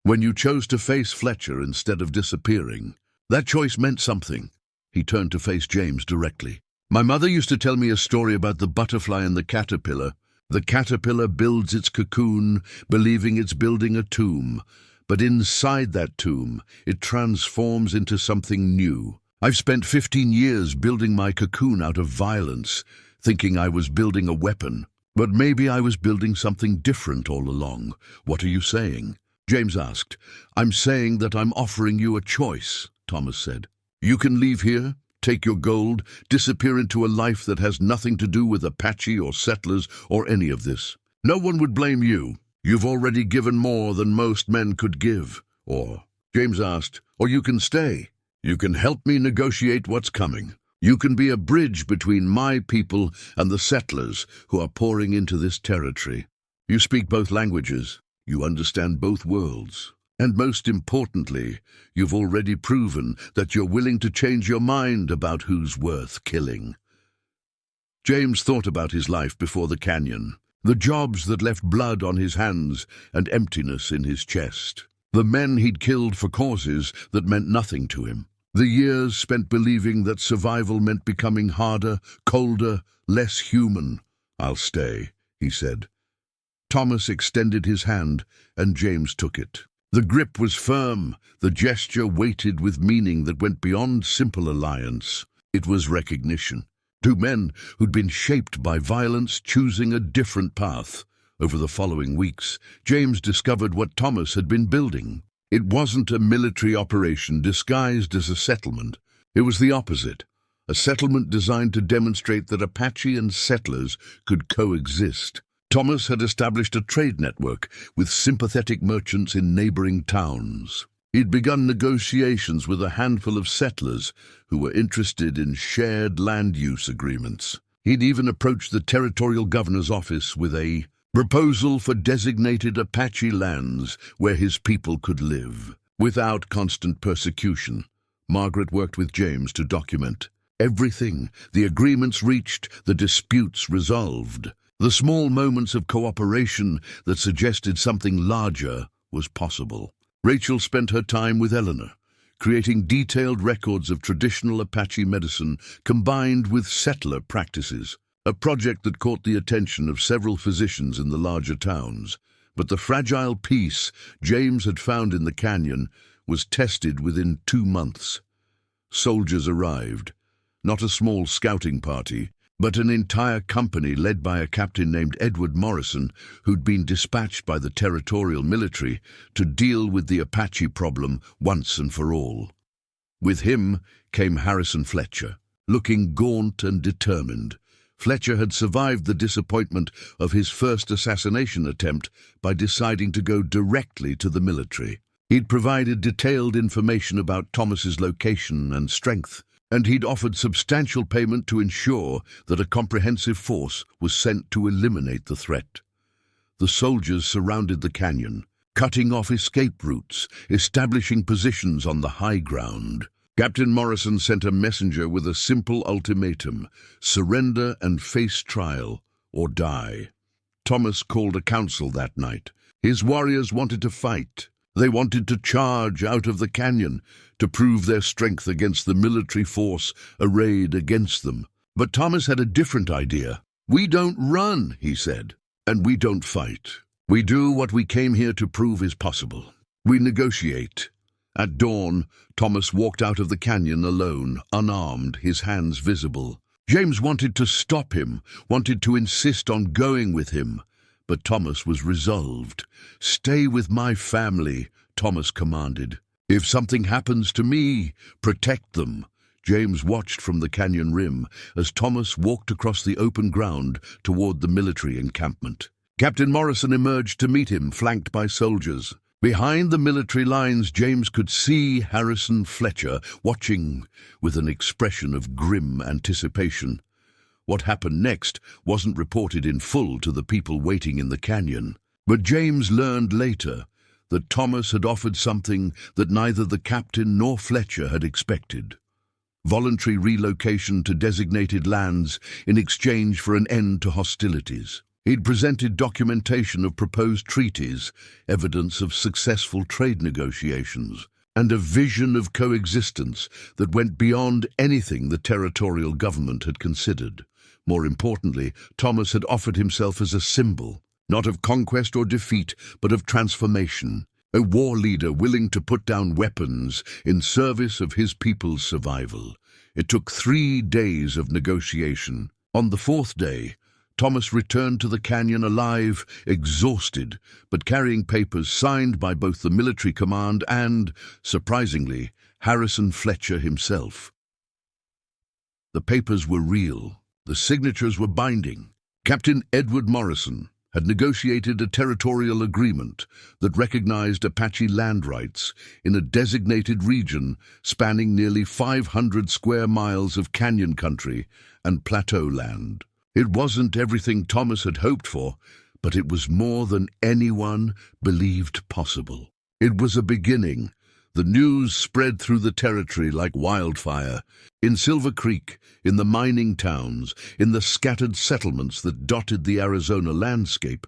when you chose to face Fletcher instead of disappearing. That choice meant something." He turned to face James directly. "My mother used to tell me a story about the butterfly and the caterpillar. The caterpillar builds its cocoon, believing it's building a tomb. But inside that tomb, it transforms into something new. I've spent 15 years building my cocoon out of violence, thinking I was building a weapon. But maybe I was building something different all along. What are you saying?" James asked. "I'm saying that I'm offering you a choice," Thomas said. "You can leave here, take your gold, disappear into a life that has nothing to do with Apache or settlers or any of this. No one would blame you. You've already given more than most men could give. Or," James asked, "or you can stay. You can help me negotiate what's coming. You can be a bridge between my people and the settlers who are pouring into this territory. You speak both languages. You understand both worlds. And most importantly, you've already proven that you're willing to change your mind about who's worth killing." James thought about his life before the canyon, the jobs that left blood on his hands and emptiness in his chest, the men he'd killed for causes that meant nothing to him, the years spent believing that survival meant becoming harder, colder, less human. "I'll stay," he said. Thomas extended his hand, and James took it. The grip was firm, the gesture weighted with meaning that went beyond simple alliance. It was recognition. Two men who'd been shaped by violence choosing a different path. Over the following weeks, James discovered what Thomas had been building. It wasn't a military operation disguised as a settlement. It was the opposite, a settlement designed to demonstrate that Apache and settlers could coexist. Thomas had established a trade network with sympathetic merchants in neighboring towns. He'd begun negotiations with a handful of settlers who were interested in shared land use agreements. He'd even approached the territorial governor's office with a proposal for designated Apache lands where his people could live. Without constant persecution, Margaret worked with James to document everything, the agreements reached, the disputes resolved. The small moments of cooperation that suggested something larger was possible. Rachel spent her time with Eleanor, creating detailed records of traditional Apache medicine combined with settler practices, a project that caught the attention of several physicians in the larger towns. But the fragile peace James had found in the canyon was tested within 2 months. Soldiers arrived, not a small scouting party, but an entire company led by a captain named Edward Morrison, who'd been dispatched by the territorial military to deal with the Apache problem once and for all. With him came Harrison Fletcher, looking gaunt and determined. Fletcher had survived the disappointment of his first assassination attempt by deciding to go directly to the military. He'd provided detailed information about Thomas's location and strength, and he'd offered substantial payment to ensure that a comprehensive force was sent to eliminate the threat. The soldiers surrounded the canyon, cutting off escape routes, establishing positions on the high ground. Captain Morrison sent a messenger with a simple ultimatum: surrender and face trial, or die. Thomas called a council that night. His warriors wanted to fight. They wanted to charge out of the canyon, to prove their strength against the military force arrayed against them. But Thomas had a different idea. "We don't run," he said, "and we don't fight. We do what we came here to prove is possible. We negotiate." At dawn, Thomas walked out of the canyon alone, unarmed, his hands visible. James wanted to stop him, wanted to insist on going with him. But Thomas was resolved. "Stay with my family," Thomas commanded. "If something happens to me, protect them." James watched from the canyon rim as Thomas walked across the open ground toward the military encampment. Captain Morrison emerged to meet him, flanked by soldiers. Behind the military lines, James could see Harrison Fletcher watching with an expression of grim anticipation. What happened next wasn't reported in full to the people waiting in the canyon, but James learned later that Thomas had offered something that neither the captain nor Fletcher had expected: voluntary relocation to designated lands in exchange for an end to hostilities. He'd presented documentation of proposed treaties, evidence of successful trade negotiations, and a vision of coexistence that went beyond anything the territorial government had considered. More importantly, Thomas had offered himself as a symbol, not of conquest or defeat, but of transformation, a war leader willing to put down weapons in service of his people's survival. It took 3 days of negotiation. On the 4th day, Thomas returned to the canyon alive, exhausted, but carrying papers signed by both the military command and, surprisingly, Harrison Fletcher himself. The papers were real. The signatures were binding. Captain Edward Morrison had negotiated a territorial agreement that recognized Apache land rights in a designated region spanning nearly 500 square miles of canyon country and plateau land. It wasn't everything Thomas had hoped for, but it was more than anyone believed possible. It was a beginning. The news spread through the territory like wildfire. In Silver Creek, in the mining towns, in the scattered settlements that dotted the Arizona landscape,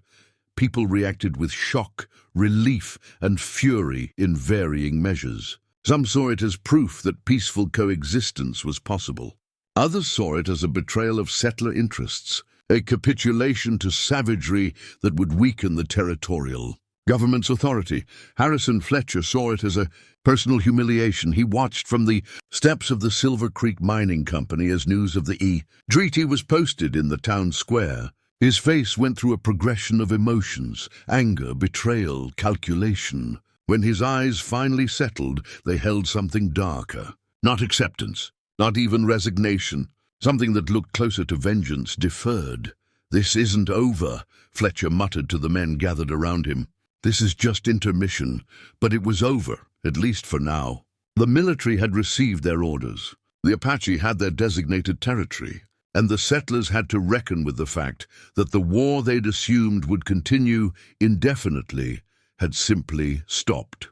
people reacted with shock, relief, and fury in varying measures. Some saw it as proof that peaceful coexistence was possible. Others saw it as a betrayal of settler interests, a capitulation to savagery that would weaken the territorial government's authority. Harrison Fletcher saw it as a personal humiliation. He watched from the steps of the Silver Creek Mining Company as news of the treaty was posted in the town square. His face went through a progression of emotions: anger, betrayal, calculation. When his eyes finally settled, they held something darker. Not acceptance, not even resignation. Something that looked closer to vengeance, deferred. "This isn't over," Fletcher muttered to the men gathered around him. "This is just intermission." But it was over, at least for now. The military had received their orders. The Apache had their designated territory, and the settlers had to reckon with the fact that the war they'd assumed would continue indefinitely had simply stopped.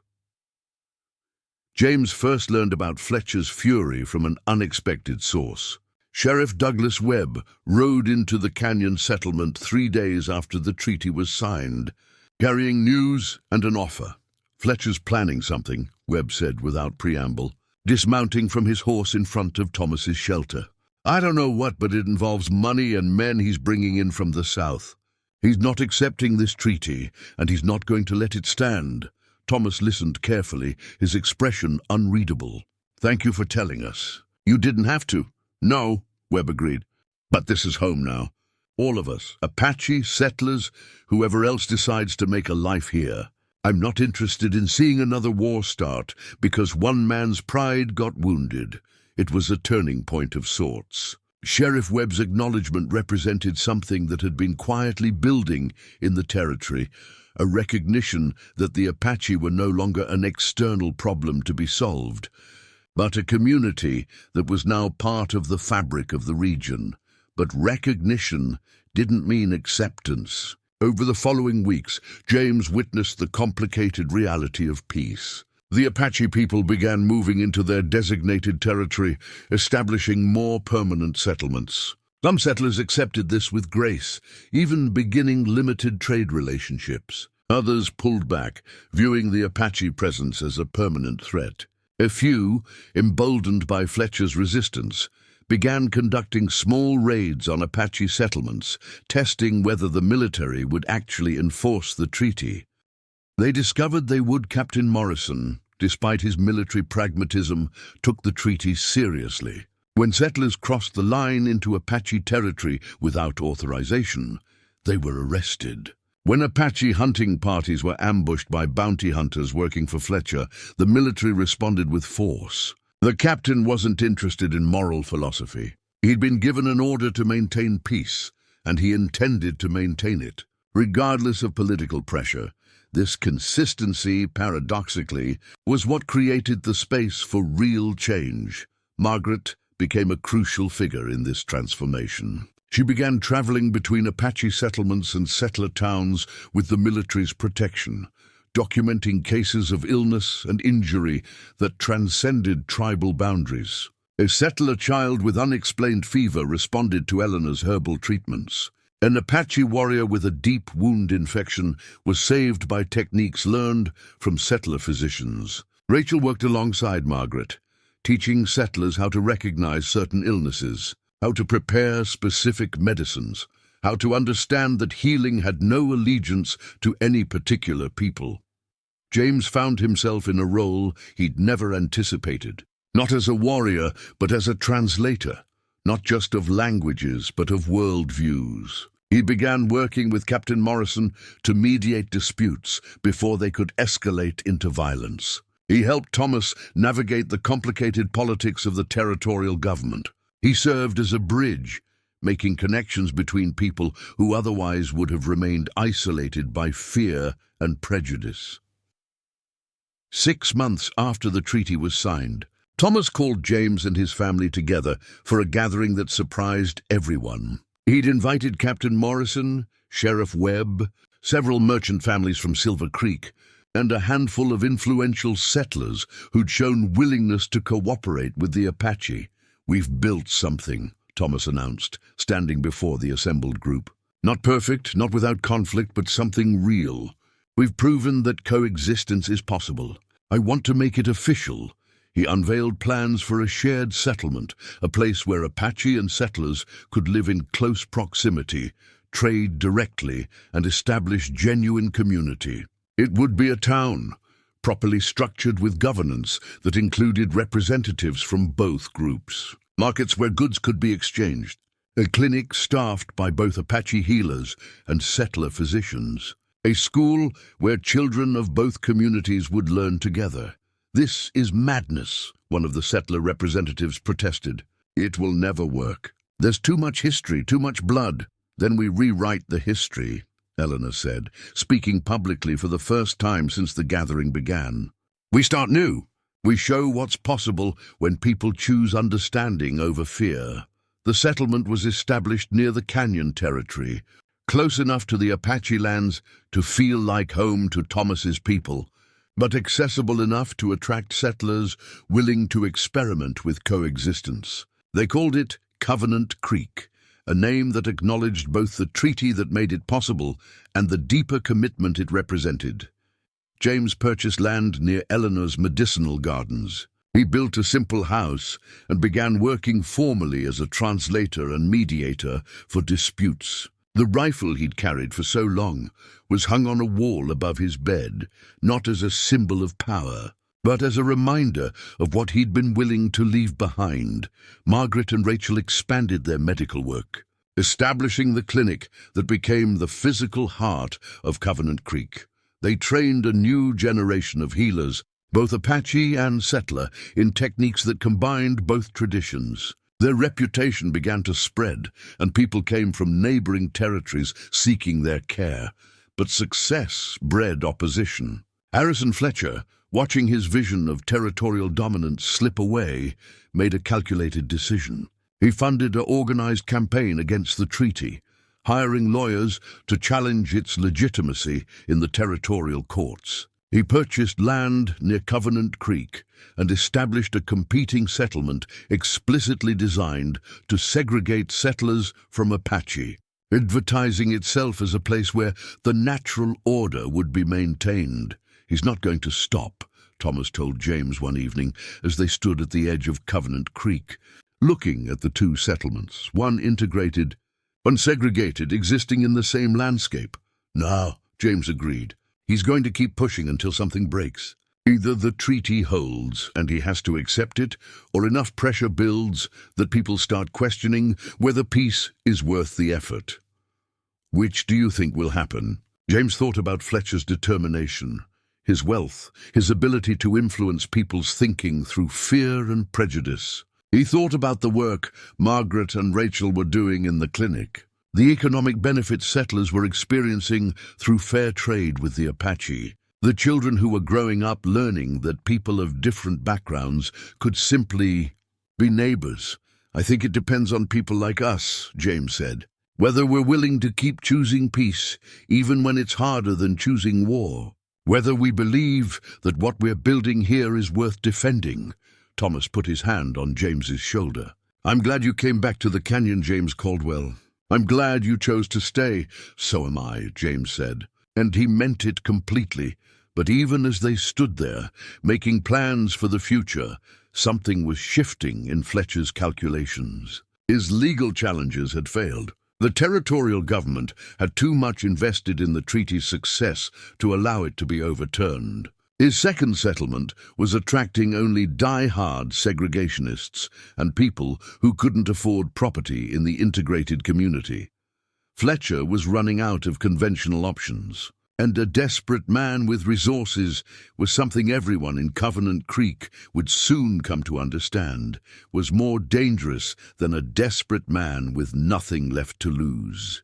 James first learned about Fletcher's fury from an unexpected source. Sheriff Douglas Webb rode into the canyon settlement 3 days after the treaty was signed, carrying news and an offer. "Fletcher's planning something," Webb said without preamble, dismounting from his horse in front of Thomas's shelter. "I don't know what, but it involves money and men he's bringing in from the south. He's not accepting this treaty, and he's not going to let it stand." Thomas listened carefully, his expression unreadable. "Thank you for telling us." "You didn't have to." "No," Webb agreed. "But this is home now. All of us, Apache, settlers, whoever else decides to make a life here. I'm not interested in seeing another war start because one man's pride got wounded." It was a turning point of sorts. Sheriff Webb's acknowledgement represented something that had been quietly building in the territory, a recognition that the Apache were no longer an external problem to be solved, but a community that was now part of the fabric of the region. But recognition didn't mean acceptance. Over the following weeks, James witnessed the complicated reality of peace. The Apache people began moving into their designated territory, establishing more permanent settlements. Some settlers accepted this with grace, even beginning limited trade relationships. Others pulled back, viewing the Apache presence as a permanent threat. A few, emboldened by Fletcher's resistance, began conducting small raids on Apache settlements, testing whether the military would actually enforce the treaty. They discovered they would. Captain Morrison, despite his military pragmatism, took the treaty seriously. When settlers crossed the line into Apache territory without authorization, they were arrested. When Apache hunting parties were ambushed by bounty hunters working for Fletcher, the military responded with force. The captain wasn't interested in moral philosophy. He'd been given an order to maintain peace, and he intended to maintain it, regardless of political pressure. This consistency, paradoxically, was what created the space for real change. Margaret became a crucial figure in this transformation. She began traveling between Apache settlements and settler towns with the military's protection, documenting cases of illness and injury that transcended tribal boundaries. A settler child with unexplained fever responded to Eleanor's herbal treatments. An Apache warrior with a deep wound infection was saved by techniques learned from settler physicians. Rachel worked alongside Margaret, teaching settlers how to recognize certain illnesses, how to prepare specific medicines, how to understand that healing had no allegiance to any particular people. James found himself in a role he'd never anticipated, not as a warrior, but as a translator, not just of languages, but of worldviews. He began working with Captain Morrison to mediate disputes before they could escalate into violence. He helped Thomas navigate the complicated politics of the territorial government. He served as a bridge, making connections between people who otherwise would have remained isolated by fear and prejudice. 6 months after the treaty was signed, Thomas called James and his family together for a gathering that surprised everyone. He'd invited Captain Morrison, Sheriff Webb, several merchant families from Silver Creek, and a handful of influential settlers who'd shown willingness to cooperate with the Apache. "We've built something," Thomas announced, standing before the assembled group. "Not perfect, not without conflict, but something real. We've proven that coexistence is possible. I want to make it official." He unveiled plans for a shared settlement, a place where Apache and settlers could live in close proximity, trade directly, and establish genuine community. It would be a town, properly structured with governance that included representatives from both groups. Markets where goods could be exchanged. A clinic staffed by both Apache healers and settler physicians. A school where children of both communities would learn together. "This is madness," one of the settler representatives protested. "It will never work. There's too much history, too much blood." "Then we rewrite the history," Eleanor said, speaking publicly for the first time since the gathering began. "We start new. We show what's possible when people choose understanding over fear." The settlement was established near the Canyon territory, close enough to the Apache lands to feel like home to Thomas's people, but accessible enough to attract settlers willing to experiment with coexistence. They called it Covenant Creek, a name that acknowledged both the treaty that made it possible and the deeper commitment it represented. James purchased land near Eleanor's medicinal gardens. He built a simple house and began working formally as a translator and mediator for disputes. The rifle he'd carried for so long was hung on a wall above his bed, not as a symbol of power, but as a reminder of what he'd been willing to leave behind. Margaret and Rachel expanded their medical work, establishing the clinic that became the physical heart of Covenant Creek. They trained a new generation of healers, both Apache and settler, in techniques that combined both traditions. Their reputation began to spread, and people came from neighboring territories seeking their care. But success bred opposition. Harrison Fletcher, watching his vision of territorial dominance slip away, made a calculated decision. He funded an organized campaign against the treaty, hiring lawyers to challenge its legitimacy in the territorial courts. He purchased land near Covenant Creek and established a competing settlement explicitly designed to segregate settlers from Apache, advertising itself as a place where the natural order would be maintained. "He's not going to stop," Thomas told James one evening as they stood at the edge of Covenant Creek, looking at the two settlements, one integrated, one segregated, existing in the same landscape. "No," James agreed. "He's going to keep pushing until something breaks. Either the treaty holds and he has to accept it, or enough pressure builds that people start questioning whether peace is worth the effort." "Which do you think will happen?" James thought about Fletcher's determination, his wealth, his ability to influence people's thinking through fear and prejudice. He thought about the work Margaret and Rachel were doing in the clinic, the economic benefits settlers were experiencing through fair trade with the Apache, the children who were growing up learning that people of different backgrounds could simply be neighbors. "I think it depends on people like us," James said, "whether we're willing to keep choosing peace even when it's harder than choosing war. Whether we believe that what we're building here is worth defending." Thomas put his hand on James's shoulder. "I'm glad you came back to the canyon, James Caldwell. I'm glad you chose to stay." "So am I," James said. And he meant it completely. But even as they stood there, making plans for the future, something was shifting in Fletcher's calculations. His legal challenges had failed. The territorial government had too much invested in the treaty's success to allow it to be overturned. His second settlement was attracting only die-hard segregationists and people who couldn't afford property in the integrated community. Fletcher was running out of conventional options, and a desperate man with resources was something everyone in Covenant Creek would soon come to understand was more dangerous than a desperate man with nothing left to lose.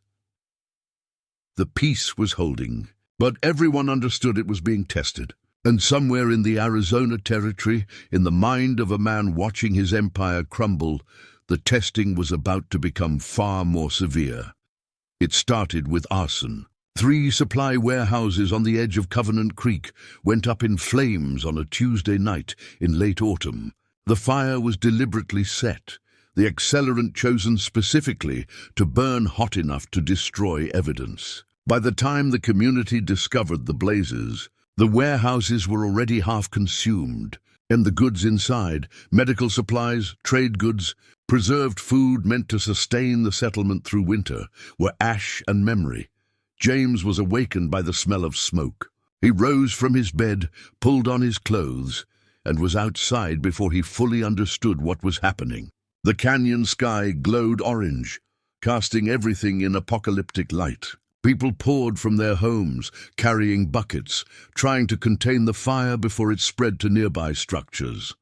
The peace was holding, but everyone understood it was being tested. And somewhere in the Arizona territory, in the mind of a man watching his empire crumble, the testing was about to become far more severe. It started with arson. 3 supply warehouses on the edge of Covenant Creek went up in flames on a Tuesday night in late autumn. The fire was deliberately set, the accelerant chosen specifically to burn hot enough to destroy evidence. By the time the community discovered the blazes, the warehouses were already half consumed, and the goods inside, medical supplies, trade goods, preserved food meant to sustain the settlement through winter, were ash and memory. James was awakened by the smell of smoke. He rose from his bed, pulled on his clothes, and was outside before he fully understood what was happening. The canyon sky glowed orange, casting everything in apocalyptic light. People poured from their homes, carrying buckets, trying to contain the fire before it spread to nearby structures.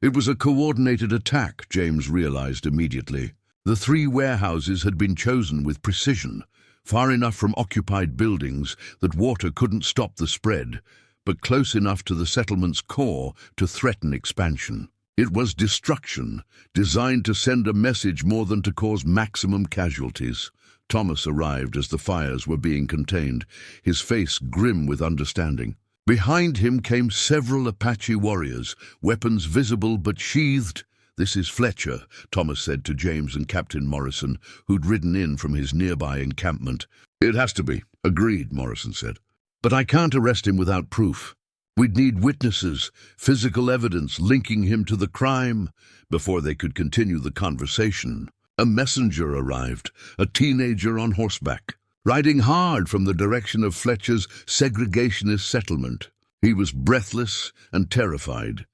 It was a coordinated attack, James realized immediately. The 3 warehouses had been chosen with precision, far enough from occupied buildings that water couldn't stop the spread, but close enough to the settlement's core to threaten expansion. It was destruction, designed to send a message more than to cause maximum casualties. Thomas arrived as the fires were being contained, his face grim with understanding. Behind him came several Apache warriors, weapons visible but sheathed. "This is Fletcher," Thomas said to James and Captain Morrison, who'd ridden in from his nearby encampment. "It has to be," agreed, Morrison said. "But I can't arrest him without proof. We'd need witnesses, physical evidence linking him to the crime." Before they could continue the conversation, a messenger arrived, a teenager on horseback, riding hard from the direction of Fletcher's segregationist settlement. He was breathless and terrified.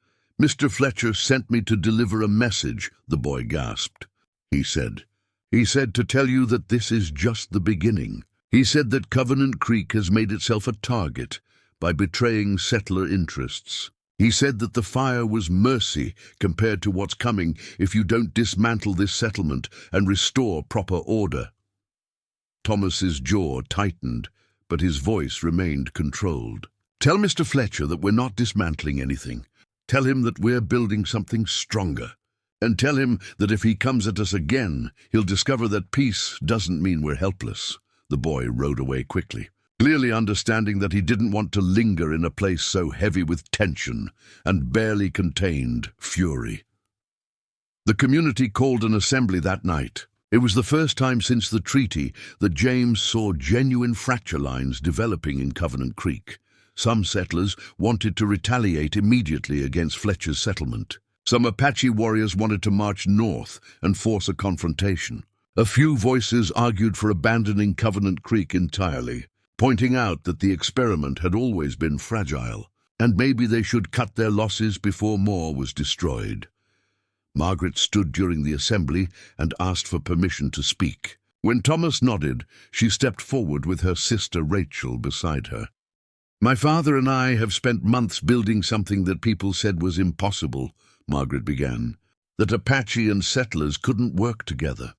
"Mr. Fletcher sent me to deliver a message," the boy gasped. He said to tell you that this is just the beginning. He said that Covenant Creek has made itself a target by betraying settler interests. He said that the fire was mercy compared to what's coming if you don't dismantle this settlement and restore proper order. Thomas's jaw tightened, but his voice remained controlled. "Tell Mr. Fletcher that we're not dismantling anything. Tell him that we're building something stronger. And tell him that if he comes at us again, he'll discover that peace doesn't mean we're helpless." The boy rode away quickly, clearly understanding that he didn't want to linger in a place so heavy with tension and barely contained fury. The community called an assembly that night. It was the first time since the treaty that James saw genuine fracture lines developing in Covenant Creek. Some settlers wanted to retaliate immediately against Fletcher's settlement. Some Apache warriors wanted to march north and force a confrontation. A few voices argued for abandoning Covenant Creek entirely, pointing out that the experiment had always been fragile, and maybe they should cut their losses before more was destroyed. Margaret stood during the assembly and asked for permission to speak. When Thomas nodded, she stepped forward with her sister Rachel beside her. "My father and I have spent months building something that people said was impossible," Margaret began. "That Apache and settlers couldn't work together.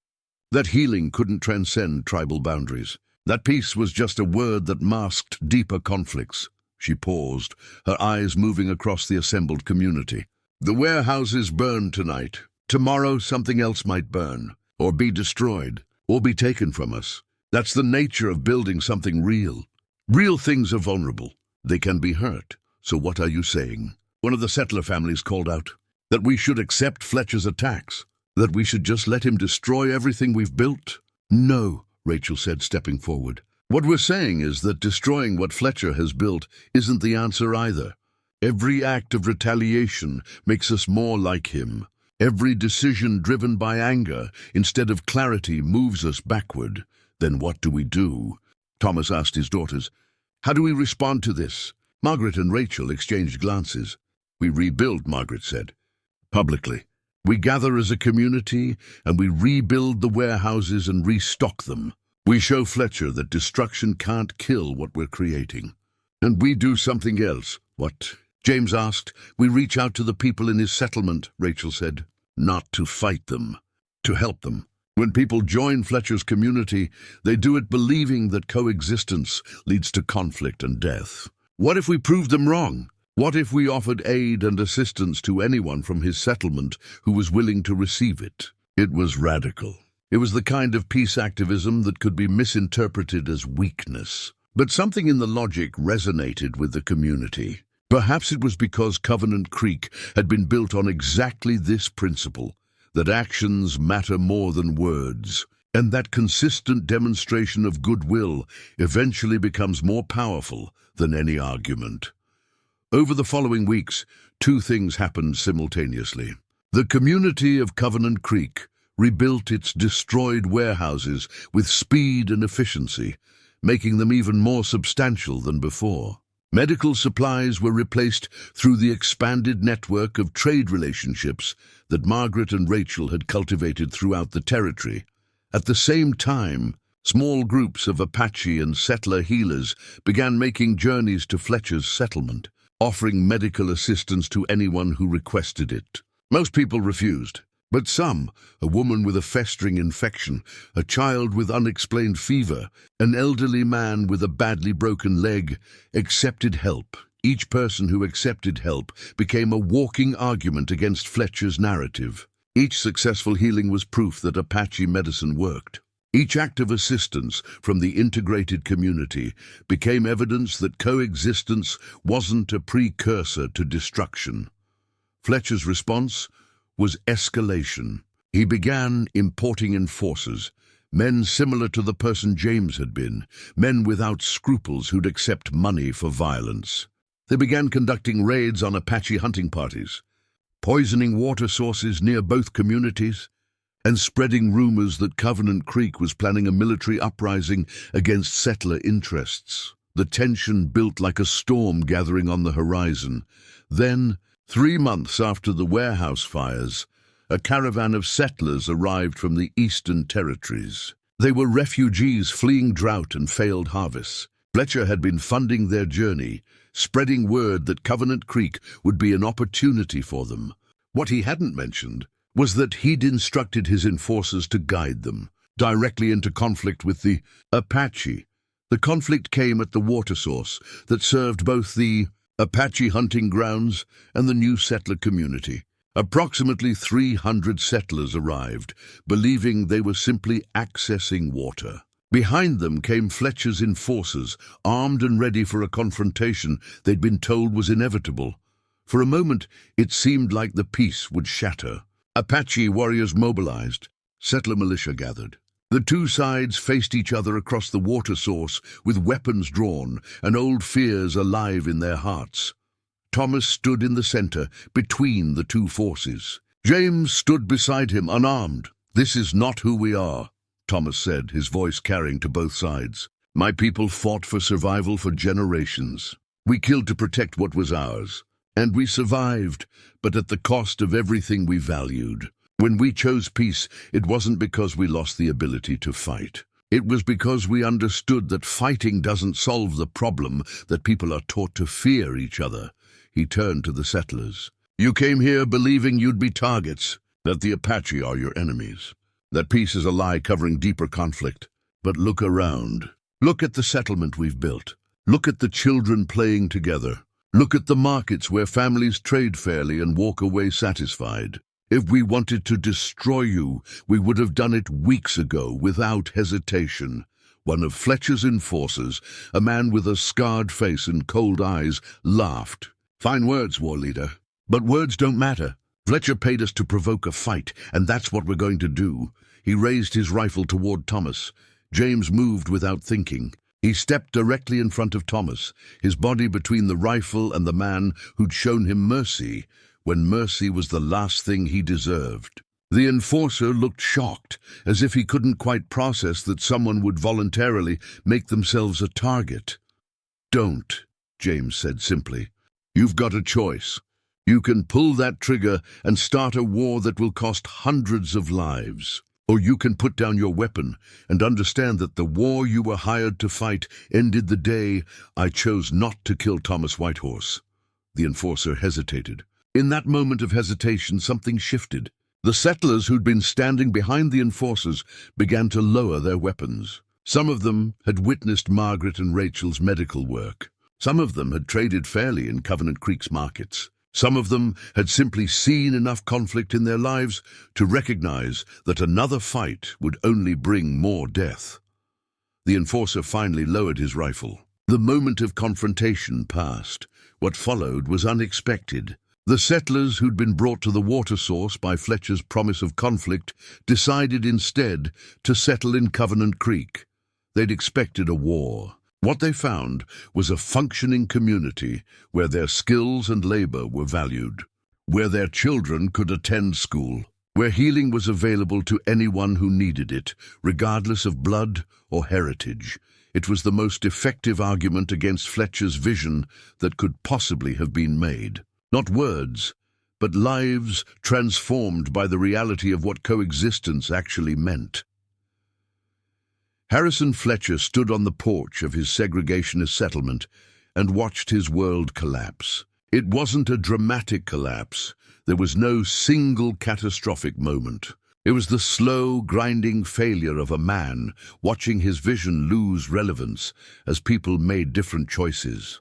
That healing couldn't transcend tribal boundaries. That peace was just a word that masked deeper conflicts." She paused, her eyes moving across the assembled community. "The warehouses burn tonight. Tomorrow something else might burn, or be destroyed, or be taken from us. That's the nature of building something real. Real things are vulnerable. They can be hurt. So what are you saying?" One of the settler families called out. "That we should accept Fletcher's attacks? That we should just let him destroy everything we've built?" "No," Rachel said, stepping forward. "What we're saying is that destroying what Fletcher has built isn't the answer either. Every act of retaliation makes us more like him. Every decision driven by anger instead of clarity moves us backward. Then what do we do?" Thomas asked his daughters. "How do we respond to this?" Margaret and Rachel exchanged glances. "We rebuild," Margaret said. "Publicly. We gather as a community, and we rebuild the warehouses and restock them. We show Fletcher that destruction can't kill what we're creating." "And we do something else." "What?" James asked. "We reach out to the people in his settlement," Rachel said. "Not to fight them, to help them. When people join Fletcher's community, they do it believing that coexistence leads to conflict and death. What if we proved them wrong? What if we offered aid and assistance to anyone from his settlement who was willing to receive it?" It was radical. It was the kind of peace activism that could be misinterpreted as weakness. But something in the logic resonated with the community. Perhaps it was because Covenant Creek had been built on exactly this principle, that actions matter more than words, and that consistent demonstration of goodwill eventually becomes more powerful than any argument. Over the following weeks, two things happened simultaneously. The community of Covenant Creek rebuilt its destroyed warehouses with speed and efficiency, making them even more substantial than before. Medical supplies were replaced through the expanded network of trade relationships that Margaret and Rachel had cultivated throughout the territory. At the same time, small groups of Apache and settler healers began making journeys to Fletcher's settlement, offering medical assistance to anyone who requested it. Most people refused, but some, a woman with a festering infection, a child with unexplained fever, an elderly man with a badly broken leg, accepted help. Each person who accepted help became a walking argument against Fletcher's narrative. Each successful healing was proof that Apache medicine worked. Each act of assistance from the integrated community became evidence that coexistence wasn't a precursor to destruction. Fletcher's response was escalation. He began importing enforcers, men similar to the person James had been, men without scruples who'd accept money for violence. They began conducting raids on Apache hunting parties, poisoning water sources near both communities, and spreading rumors that Covenant Creek was planning a military uprising against settler interests. The tension built like a storm gathering on the horizon. Then, 3 months after the warehouse fires, a caravan of settlers arrived from the eastern territories. They were refugees fleeing drought and failed harvests. Fletcher had been funding their journey, spreading word that Covenant Creek would be an opportunity for them. What he hadn't mentioned was that he'd instructed his enforcers to guide them directly into conflict with the Apache. The conflict came at the water source that served both the Apache hunting grounds and the new settler community. Approximately 300 settlers arrived, believing they were simply accessing water. Behind them came Fletcher's enforcers, armed and ready for a confrontation they'd been told was inevitable. For a moment, it seemed like the peace would shatter. Apache warriors mobilized. Settler militia gathered. The two sides faced each other across the water source with weapons drawn and old fears alive in their hearts. Thomas stood in the center, between the two forces. James stood beside him, unarmed. "This is not who we are," Thomas said, his voice carrying to both sides. "My people fought for survival for generations. We killed to protect what was ours. And we survived, but at the cost of everything we valued. When we chose peace, it wasn't because we lost the ability to fight. It was because we understood that fighting doesn't solve the problem, that people are taught to fear each other. He turned to the settlers. You came here believing you'd be targets, that the Apache are your enemies, that peace is a lie covering deeper conflict. But look around. Look at the settlement we've built. Look at the children playing together. Look at the markets where families trade fairly and walk away satisfied. If we wanted to destroy you, we would have done it weeks ago without hesitation. One of Fletcher's enforcers, a man with a scarred face and cold eyes, laughed. Fine words, war leader. But words don't matter. Fletcher paid us to provoke a fight, and that's what we're going to do. He raised his rifle toward Thomas. James moved without thinking. He stepped directly in front of Thomas, his body between the rifle and the man who'd shown him mercy, when mercy was the last thing he deserved. The enforcer looked shocked, as if he couldn't quite process that someone would voluntarily make themselves a target. Don't, James said simply. You've got a choice. You can pull that trigger and start a war that will cost hundreds of lives. Or you can put down your weapon and understand that the war you were hired to fight ended the day I chose not to kill Thomas Whitehorse. The enforcer hesitated. In that moment of hesitation, something shifted. The settlers who'd been standing behind the enforcers began to lower their weapons. Some of them had witnessed Margaret and Rachel's medical work. Some of them had traded fairly in Covenant Creek's markets. Some of them had simply seen enough conflict in their lives to recognize that another fight would only bring more death. The enforcer finally lowered his rifle. The moment of confrontation passed. What followed was unexpected. The settlers who'd been brought to the water source by Fletcher's promise of conflict decided instead to settle in Covenant Creek. They'd expected a war. What they found was a functioning community where their skills and labor were valued, where their children could attend school, where healing was available to anyone who needed it, regardless of blood or heritage. It was the most effective argument against Fletcher's vision that could possibly have been made. Not words, but lives transformed by the reality of what coexistence actually meant. Harrison Fletcher stood on the porch of his segregationist settlement and watched his world collapse. It wasn't a dramatic collapse. There was no single catastrophic moment. It was the slow, grinding failure of a man watching his vision lose relevance as people made different choices.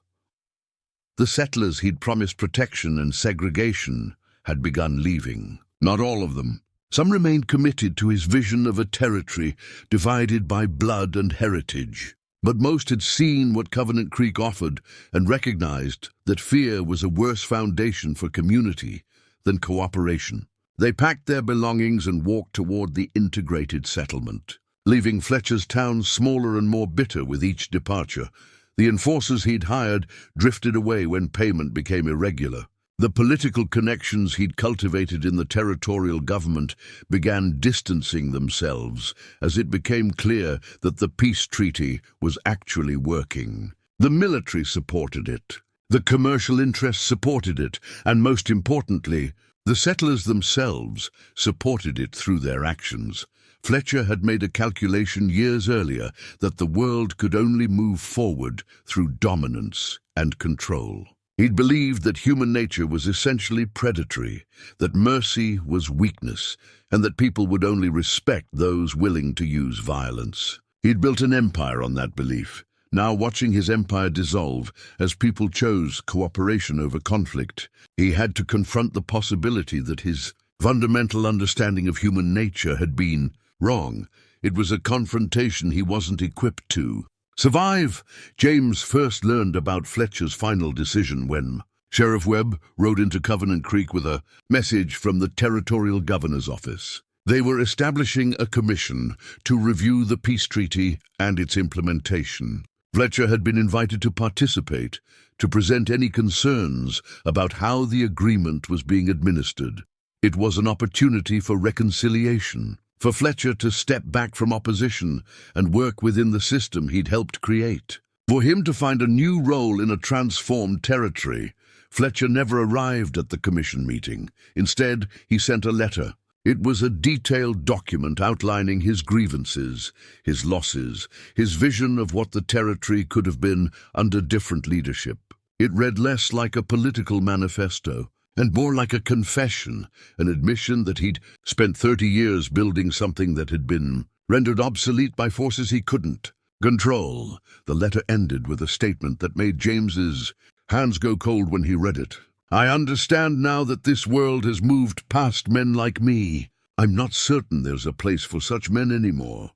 The settlers he'd promised protection and segregation had begun leaving. Not all of them. Some remained committed to his vision of a territory divided by blood and heritage. But most had seen what Covenant Creek offered and recognized that fear was a worse foundation for community than cooperation. They packed their belongings and walked toward the integrated settlement, leaving Fletcher's town smaller and more bitter with each departure. The enforcers he'd hired drifted away when payment became irregular. The political connections he'd cultivated in the territorial government began distancing themselves as it became clear that the peace treaty was actually working. The military supported it. The commercial interests supported it. And most importantly, the settlers themselves supported it through their actions. Fletcher had made a calculation years earlier that the world could only move forward through dominance and control. He'd believed that human nature was essentially predatory, that mercy was weakness, and that people would only respect those willing to use violence. He'd built an empire on that belief, now watching his empire dissolve as people chose cooperation over conflict. He had to confront the possibility that his fundamental understanding of human nature had been wrong. It was a confrontation he wasn't equipped to survive. James first learned about Fletcher's final decision when Sheriff Webb rode into Covenant Creek with a message from the territorial governor's office. They were establishing a commission to review the peace treaty and its implementation. Fletcher had been invited to participate, to present any concerns about how the agreement was being administered. It was an opportunity for reconciliation, for Fletcher to step back from opposition and work within the system he'd helped create. For him to find a new role in a transformed territory, Fletcher never arrived at the commission meeting. Instead, he sent a letter. It was a detailed document outlining his grievances, his losses, his vision of what the territory could have been under different leadership. It read less like a political manifesto and more like a confession, an admission that he'd spent 30 years building something that had been rendered obsolete by forces he couldn't control. The letter ended with a statement that made James's hands go cold when he read it. I understand now that this world has moved past men like me. I'm not certain there's a place for such men anymore.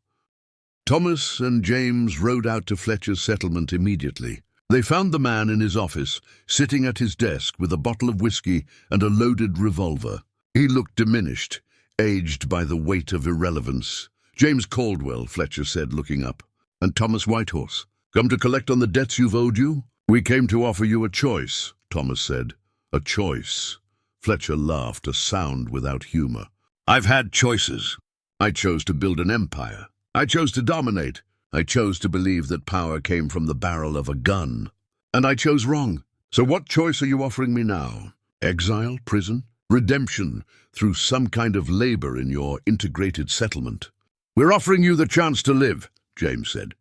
Thomas and James rode out to Fletcher's settlement immediately. They found the man in his office, sitting at his desk with a bottle of whiskey and a loaded revolver. He looked diminished, aged by the weight of irrelevance. James Caldwell, Fletcher said, looking up. And Thomas Whitehorse. Come to collect on the debts you've owed you? We came to offer you a choice, Thomas said. A choice. Fletcher laughed, a sound without humor. I've had choices. I chose to build an empire. I chose to dominate. I chose to believe that power came from the barrel of a gun. And I chose wrong. So what choice are you offering me now? Exile, prison, redemption through some kind of labor in your integrated settlement? We're offering you the chance to live, James said.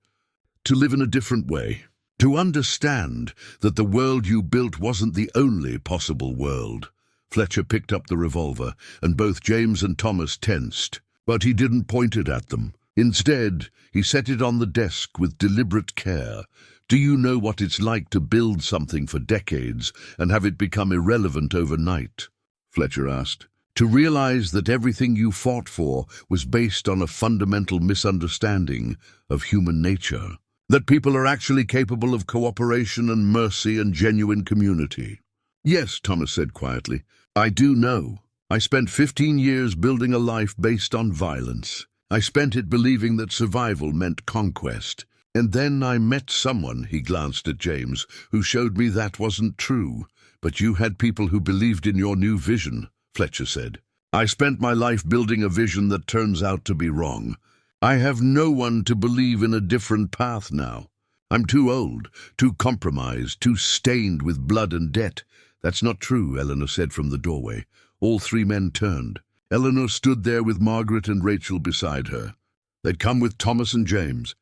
To live in a different way. To understand that the world you built wasn't the only possible world. Fletcher picked up the revolver, and both James and Thomas tensed. But he didn't point it at them. Instead, he set it on the desk with deliberate care. Do you know what it's like to build something for decades and have it become irrelevant overnight? Fletcher asked. To realize that everything you fought for was based on a fundamental misunderstanding of human nature. That people are actually capable of cooperation and mercy and genuine community. Yes, Thomas said quietly. I do know. I spent 15 years building a life based on violence. I spent it believing that survival meant conquest. And then I met someone, he glanced at James, who showed me that wasn't true. But you had people who believed in your new vision, Fletcher said. I spent my life building a vision that turns out to be wrong. I have no one to believe in a different path now. I'm too old, too compromised, too stained with blood and debt. That's not true, Eleanor said from the doorway. All three men turned. Eleanor stood there with Margaret and Rachel beside her. They'd come with Thomas and James,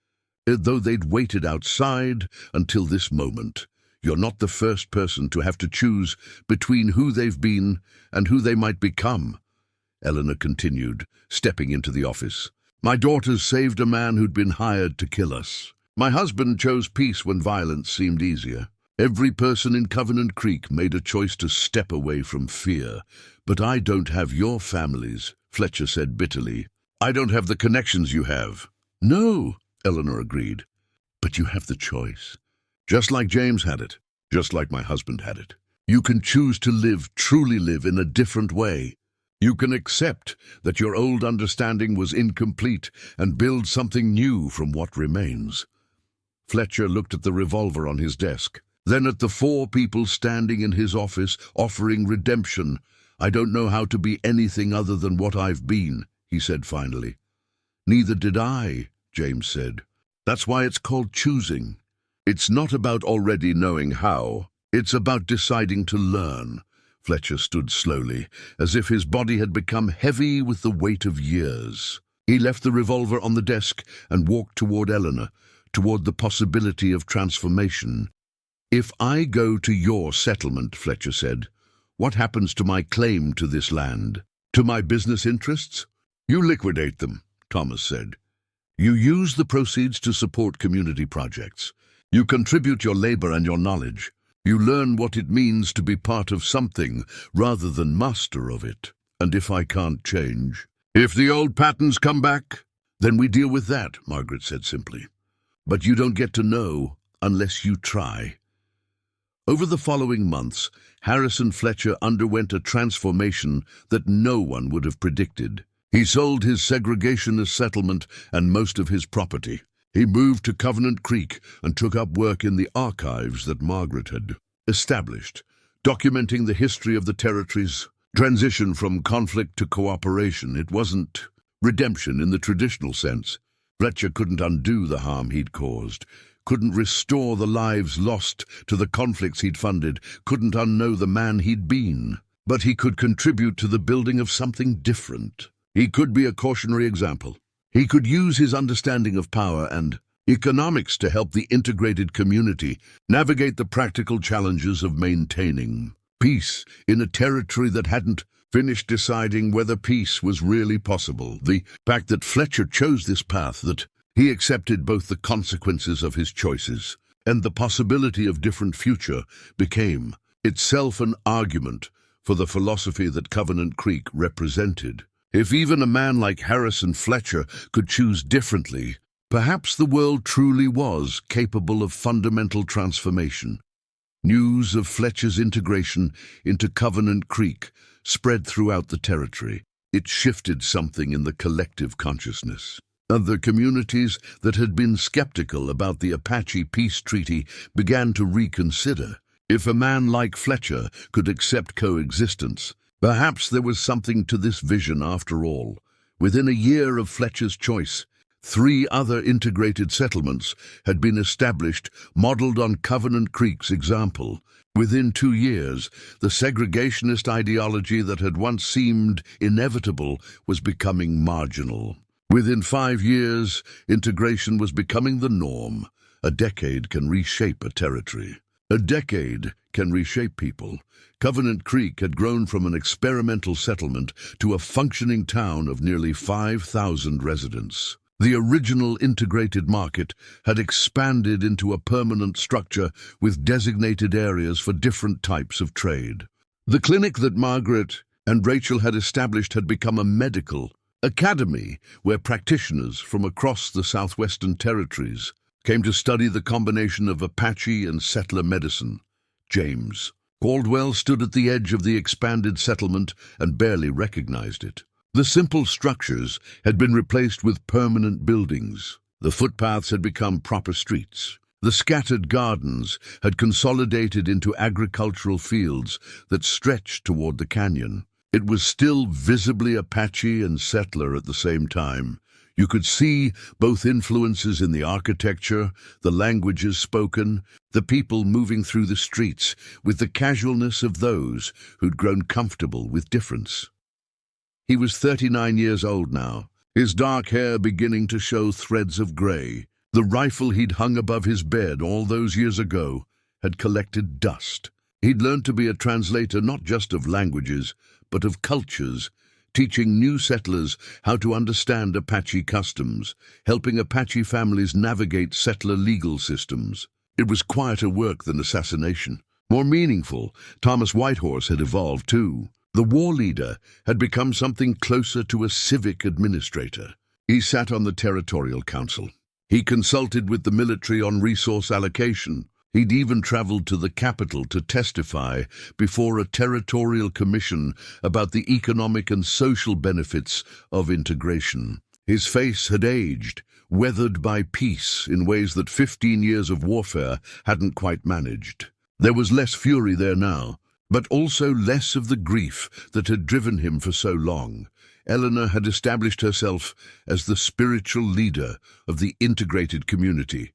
though they'd waited outside until this moment. You're not the first person to have to choose between who they've been and who they might become, Eleanor continued, stepping into the office. My daughters saved a man who'd been hired to kill us. My husband chose peace when violence seemed easier. Every person in Covenant Creek made a choice to step away from fear. But I don't have your families, Fletcher said bitterly. I don't have the connections you have. No, Eleanor agreed. But you have the choice. Just like James had it. Just like my husband had it. You can choose to live, truly live in a different way. You can accept that your old understanding was incomplete and build something new from what remains. Fletcher looked at the revolver on his desk, then at the four people standing in his office offering redemption. I don't know how to be anything other than what I've been, he said finally. Neither did I, James said. That's why it's called choosing. It's not about already knowing how. It's about deciding to learn. Fletcher stood slowly, as if his body had become heavy with the weight of years. He left the revolver on the desk and walked toward Eleanor, toward the possibility of transformation. If I go to your settlement, Fletcher said, what happens to my claim to this land? To my business interests? You liquidate them, Thomas said. You use the proceeds to support community projects. You contribute your labor and your knowledge. You learn what it means to be part of something rather than master of it. And if I can't change, if the old patterns come back, then we deal with that, Margaret said simply. But you don't get to know unless you try. Over the following months, Harrison Fletcher underwent a transformation that no one would have predicted. He sold his segregationist settlement and most of his property. He moved to Covenant Creek and took up work in the archives that Margaret had established, documenting the history of the territory's transition from conflict to cooperation. It wasn't redemption in the traditional sense. Fletcher couldn't undo the harm he'd caused, couldn't restore the lives lost to the conflicts he'd funded, couldn't unknow the man he'd been. But he could contribute to the building of something different. He could be a cautionary example. He could use his understanding of power and economics to help the integrated community navigate the practical challenges of maintaining peace in a territory that hadn't finished deciding whether peace was really possible. The fact that Fletcher chose this path, that he accepted both the consequences of his choices and the possibility of different future, became itself an argument for the philosophy that Covenant Creek represented. If even a man like Harrison Fletcher could choose differently, perhaps the world truly was capable of fundamental transformation. News of Fletcher's integration into Covenant Creek spread throughout the territory. It shifted something in the collective consciousness. Other communities that had been skeptical about the Apache peace treaty began to reconsider. If a man like Fletcher could accept coexistence, perhaps there was something to this vision after all. Within a year of Fletcher's choice, 3 other integrated settlements had been established, modeled on Covenant Creek's example. Within 2 years, the segregationist ideology that had once seemed inevitable was becoming marginal. Within 5 years, integration was becoming the norm. A decade can reshape a territory. A decade can reshape people. Covenant Creek had grown from an experimental settlement to a functioning town of nearly 5,000 residents. The original integrated market had expanded into a permanent structure with designated areas for different types of trade. The clinic that Margaret and Rachel had established had become a medical academy where practitioners from across the southwestern territories came to study the combination of Apache and settler medicine. James Caldwell stood at the edge of the expanded settlement and barely recognized it. The simple structures had been replaced with permanent buildings. The footpaths had become proper streets. The scattered gardens had consolidated into agricultural fields that stretched toward the canyon. It was still visibly Apache and settler at the same time. You could see both influences in the architecture, the languages spoken, the people moving through the streets with the casualness of those who'd grown comfortable with difference. He was 39 years old now, his dark hair beginning to show threads of gray. The rifle he'd hung above his bed all those years ago had collected dust. He'd learned to be a translator not just of languages, but of cultures, teaching new settlers how to understand Apache customs, helping Apache families navigate settler legal systems. It was quieter work than assassination. More meaningful, Thomas Whitehorse had evolved too. The war leader had become something closer to a civic administrator. He sat on the territorial council. He consulted with the military on resource allocation. He'd even traveled to the capital to testify before a territorial commission about the economic and social benefits of integration. His face had aged, weathered by peace in ways that 15 years of warfare hadn't quite managed. There was less fury there now, but also less of the grief that had driven him for so long. Eleanor had established herself as the spiritual leader of the integrated community,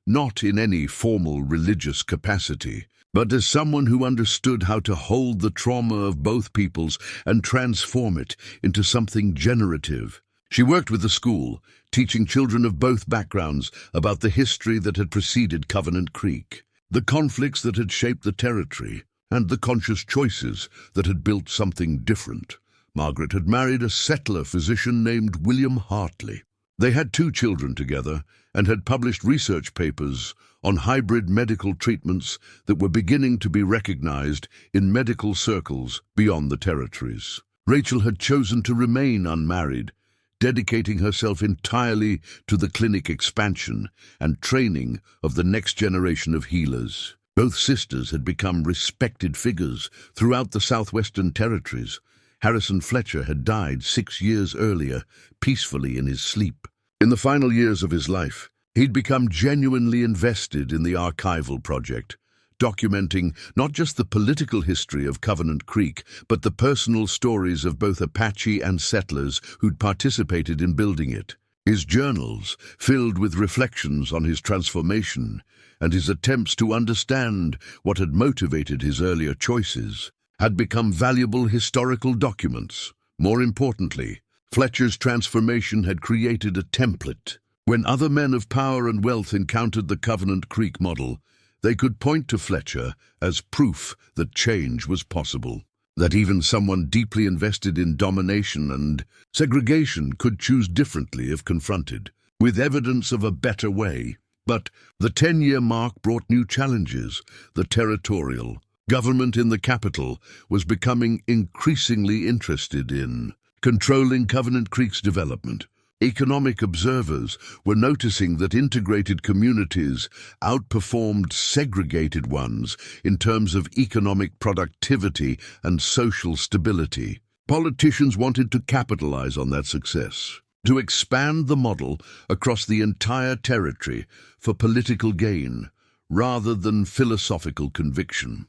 not in any formal religious capacity, but as someone who understood how to hold the trauma of both peoples and transform it into something generative. She worked with the school, teaching children of both backgrounds about the history that had preceded Covenant Creek, the conflicts that had shaped the territory, and the conscious choices that had built something different. Margaret had married a settler physician named William Hartley. They had 2 children together and had published research papers on hybrid medical treatments that were beginning to be recognized in medical circles beyond the territories. Rachel had chosen to remain unmarried, dedicating herself entirely to the clinic expansion and training of the next generation of healers. Both sisters had become respected figures throughout the southwestern territories. Harrison Fletcher had died 6 years earlier, peacefully in his sleep. In the final years of his life, he'd become genuinely invested in the archival project, documenting not just the political history of Covenant Creek, but the personal stories of both Apache and settlers who'd participated in building it. His journals, filled with reflections on his transformation and his attempts to understand what had motivated his earlier choices, had become valuable historical documents. More importantly, Fletcher's transformation had created a template. When other men of power and wealth encountered the Covenant Creek model, they could point to Fletcher as proof that change was possible, that even someone deeply invested in domination and segregation could choose differently if confronted, with evidence of a better way. But the 10-year mark brought new challenges. The territorial government in the capital was becoming increasingly interested in controlling Covenant Creek's development. Economic observers were noticing that integrated communities outperformed segregated ones in terms of economic productivity and social stability. Politicians wanted to capitalize on that success, to expand the model across the entire territory for political gain rather than philosophical conviction.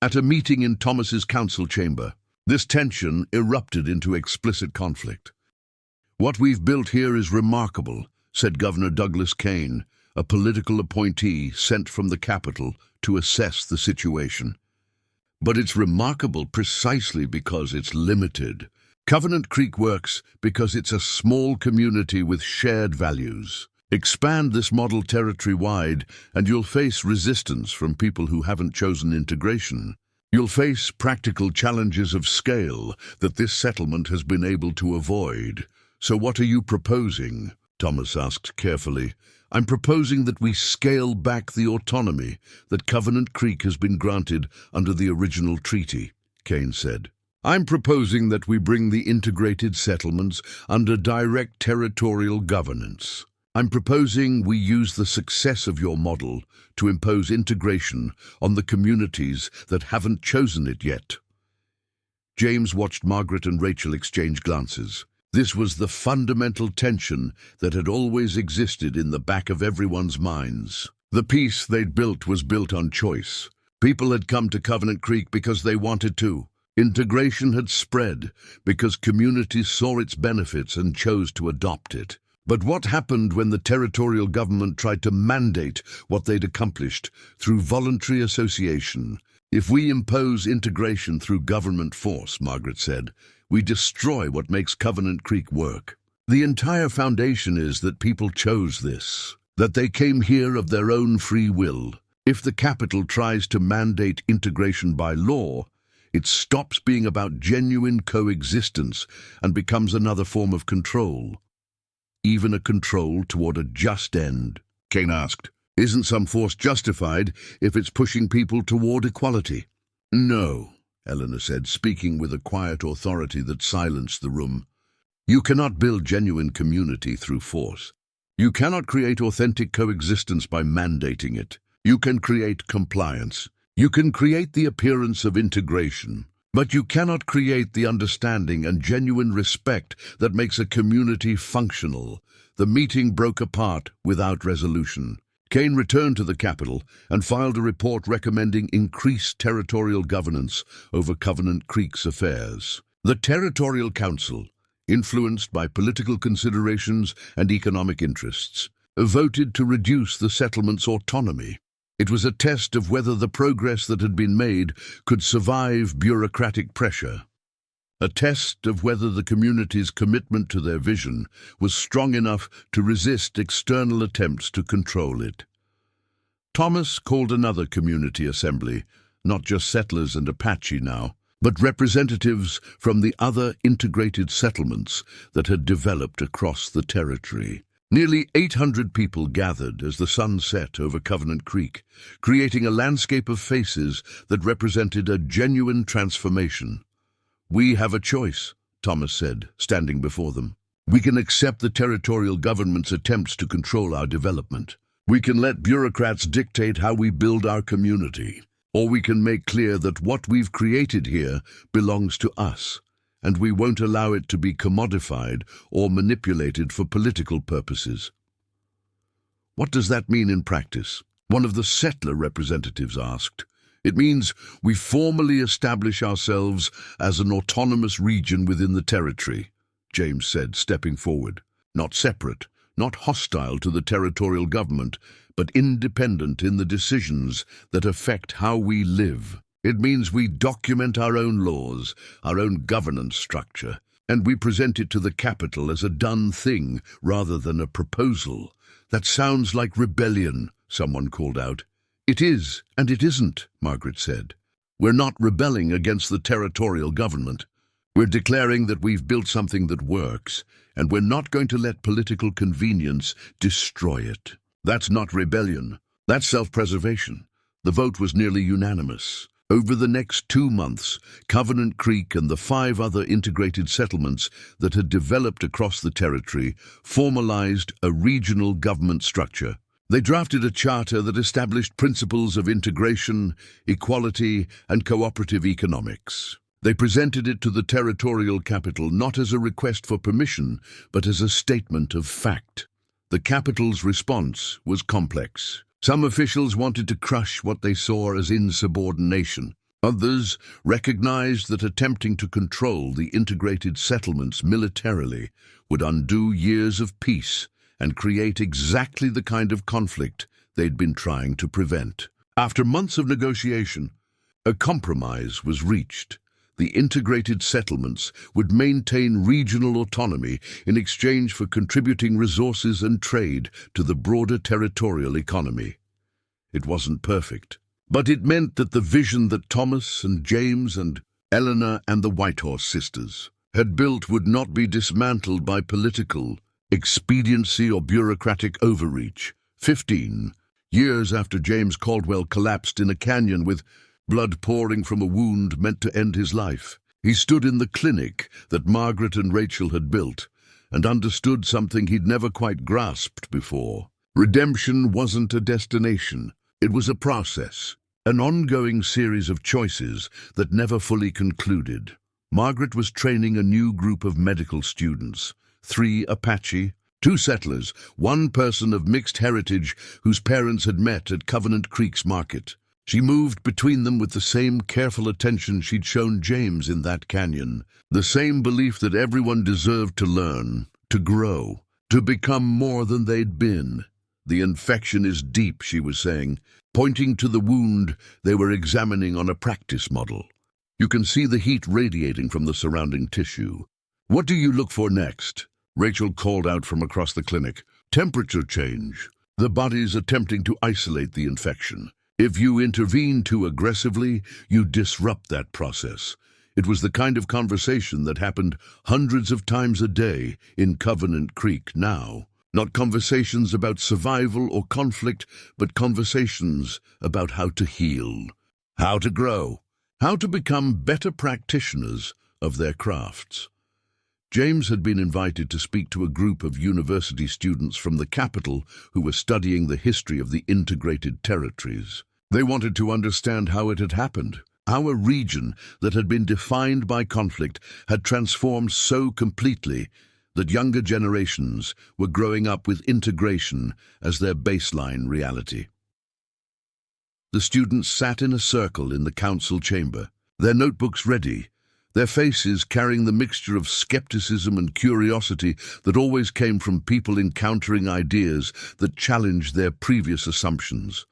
At a meeting in Thomas's council chamber, this tension erupted into explicit conflict. "What we've built here is remarkable," said Governor Douglas Kane, a political appointee sent from the capital to assess the situation. "But it's remarkable precisely because it's limited. Covenant Creek works because it's a small community with shared values. Expand this model territory-wide, and you'll face resistance from people who haven't chosen integration. You'll face practical challenges of scale that this settlement has been able to avoid. So what are you proposing?" Thomas asked carefully. "I'm proposing that we scale back the autonomy that Covenant Creek has been granted under the original treaty," Kane said. "I'm proposing that we bring the integrated settlements under direct territorial governance. I'm proposing we use the success of your model to impose integration on the communities that haven't chosen it yet." James watched Margaret and Rachel exchange glances. This was the fundamental tension that had always existed in the back of everyone's minds. The peace they'd built was built on choice. People had come to Covenant Creek because they wanted to. Integration had spread because communities saw its benefits and chose to adopt it. But what happened when the territorial government tried to mandate what they'd accomplished through voluntary association? "If we impose integration through government force," Margaret said, "we destroy what makes Covenant Creek work. The entire foundation is that people chose this, that they came here of their own free will. If the capital tries to mandate integration by law, it stops being about genuine coexistence and becomes another form of control. Even a control toward a just end." Kane asked, "Isn't some force justified if it's pushing people toward equality?" "No," Eleanor said, speaking with a quiet authority that silenced the room. "You cannot build genuine community through force. You cannot create authentic coexistence by mandating it. You can create compliance. You can create the appearance of integration. But you cannot create the understanding and genuine respect that makes a community functional." The meeting broke apart without resolution. Kane returned to the capital and filed a report recommending increased territorial governance over Covenant Creek's affairs. The Territorial Council, influenced by political considerations and economic interests, voted to reduce the settlement's autonomy. It was a test of whether the progress that had been made could survive bureaucratic pressure. A test of whether the community's commitment to their vision was strong enough to resist external attempts to control it. Thomas called another community assembly, not just settlers and Apache now, but representatives from the other integrated settlements that had developed across the territory. Nearly 800 people gathered as the sun set over Covenant Creek, creating a landscape of faces that represented a genuine transformation. "We have a choice," Thomas said, standing before them. "We can accept the territorial government's attempts to control our development. We can let bureaucrats dictate how we build our community. Or we can make clear that what we've created here belongs to us, and we won't allow it to be commodified or manipulated for political purposes." "What does that mean in practice?" one of the settler representatives asked. "It means we formally establish ourselves as an autonomous region within the territory," James said, stepping forward. "Not separate, not hostile to the territorial government, but independent in the decisions that affect how we live. It means we document our own laws, our own governance structure. And we present it to the capital as a done thing rather than a proposal. That sounds like rebellion, someone called out. It is, and it isn't, Margaret said. We're not rebelling against the territorial government. We're declaring that we've built something that works, and we're not going to let political convenience destroy it. That's not rebellion. That's self-preservation. The vote was nearly unanimous. Over the next 2 months, Covenant Creek and the 5 other integrated settlements that had developed across the territory formalized a regional government structure. They drafted a charter that established principles of integration, equality, and cooperative economics. They presented it to the territorial capital not as a request for permission, but as a statement of fact. The capital's response was complex. Some officials wanted to crush what they saw as insubordination. Others recognized that attempting to control the integrated settlements militarily would undo years of peace and create exactly the kind of conflict they'd been trying to prevent. After months of negotiation, a compromise was reached. The integrated settlements would maintain regional autonomy in exchange for contributing resources and trade to the broader territorial economy. It wasn't perfect, but it meant that the vision that Thomas and James and Eleanor and the Whitehorse sisters had built would not be dismantled by political expediency or bureaucratic overreach. 15 years after James Caldwell collapsed in a canyon with blood pouring from a wound meant to end his life, he stood in the clinic that Margaret and Rachel had built and understood something he'd never quite grasped before. Redemption wasn't a destination. It was a process, an ongoing series of choices that never fully concluded. Margaret was training a new group of medical students, 3 Apache, 2 settlers, 1 person of mixed heritage whose parents had met at Covenant Creek's market. She moved between them with the same careful attention she'd shown James in that canyon, the same belief that everyone deserved to learn, to grow, to become more than they'd been. The infection is deep, she was saying, pointing to the wound they were examining on a practice model. You can see the heat radiating from the surrounding tissue. What do you look for next? Rachel called out from across the clinic. Temperature change. The body's attempting to isolate the infection. If you intervene too aggressively, you disrupt that process. It was the kind of conversation that happened hundreds of times a day in Covenant Creek now. Not conversations about survival or conflict, but conversations about how to heal, how to grow, how to become better practitioners of their crafts. James had been invited to speak to a group of university students from the capital who were studying the history of the integrated territories. They wanted to understand how it had happened, how a region that had been defined by conflict had transformed so completely that younger generations were growing up with integration as their baseline reality. The students sat in a circle in the council chamber, their notebooks ready, their faces carrying the mixture of skepticism and curiosity that always came from people encountering ideas that challenged their previous assumptions.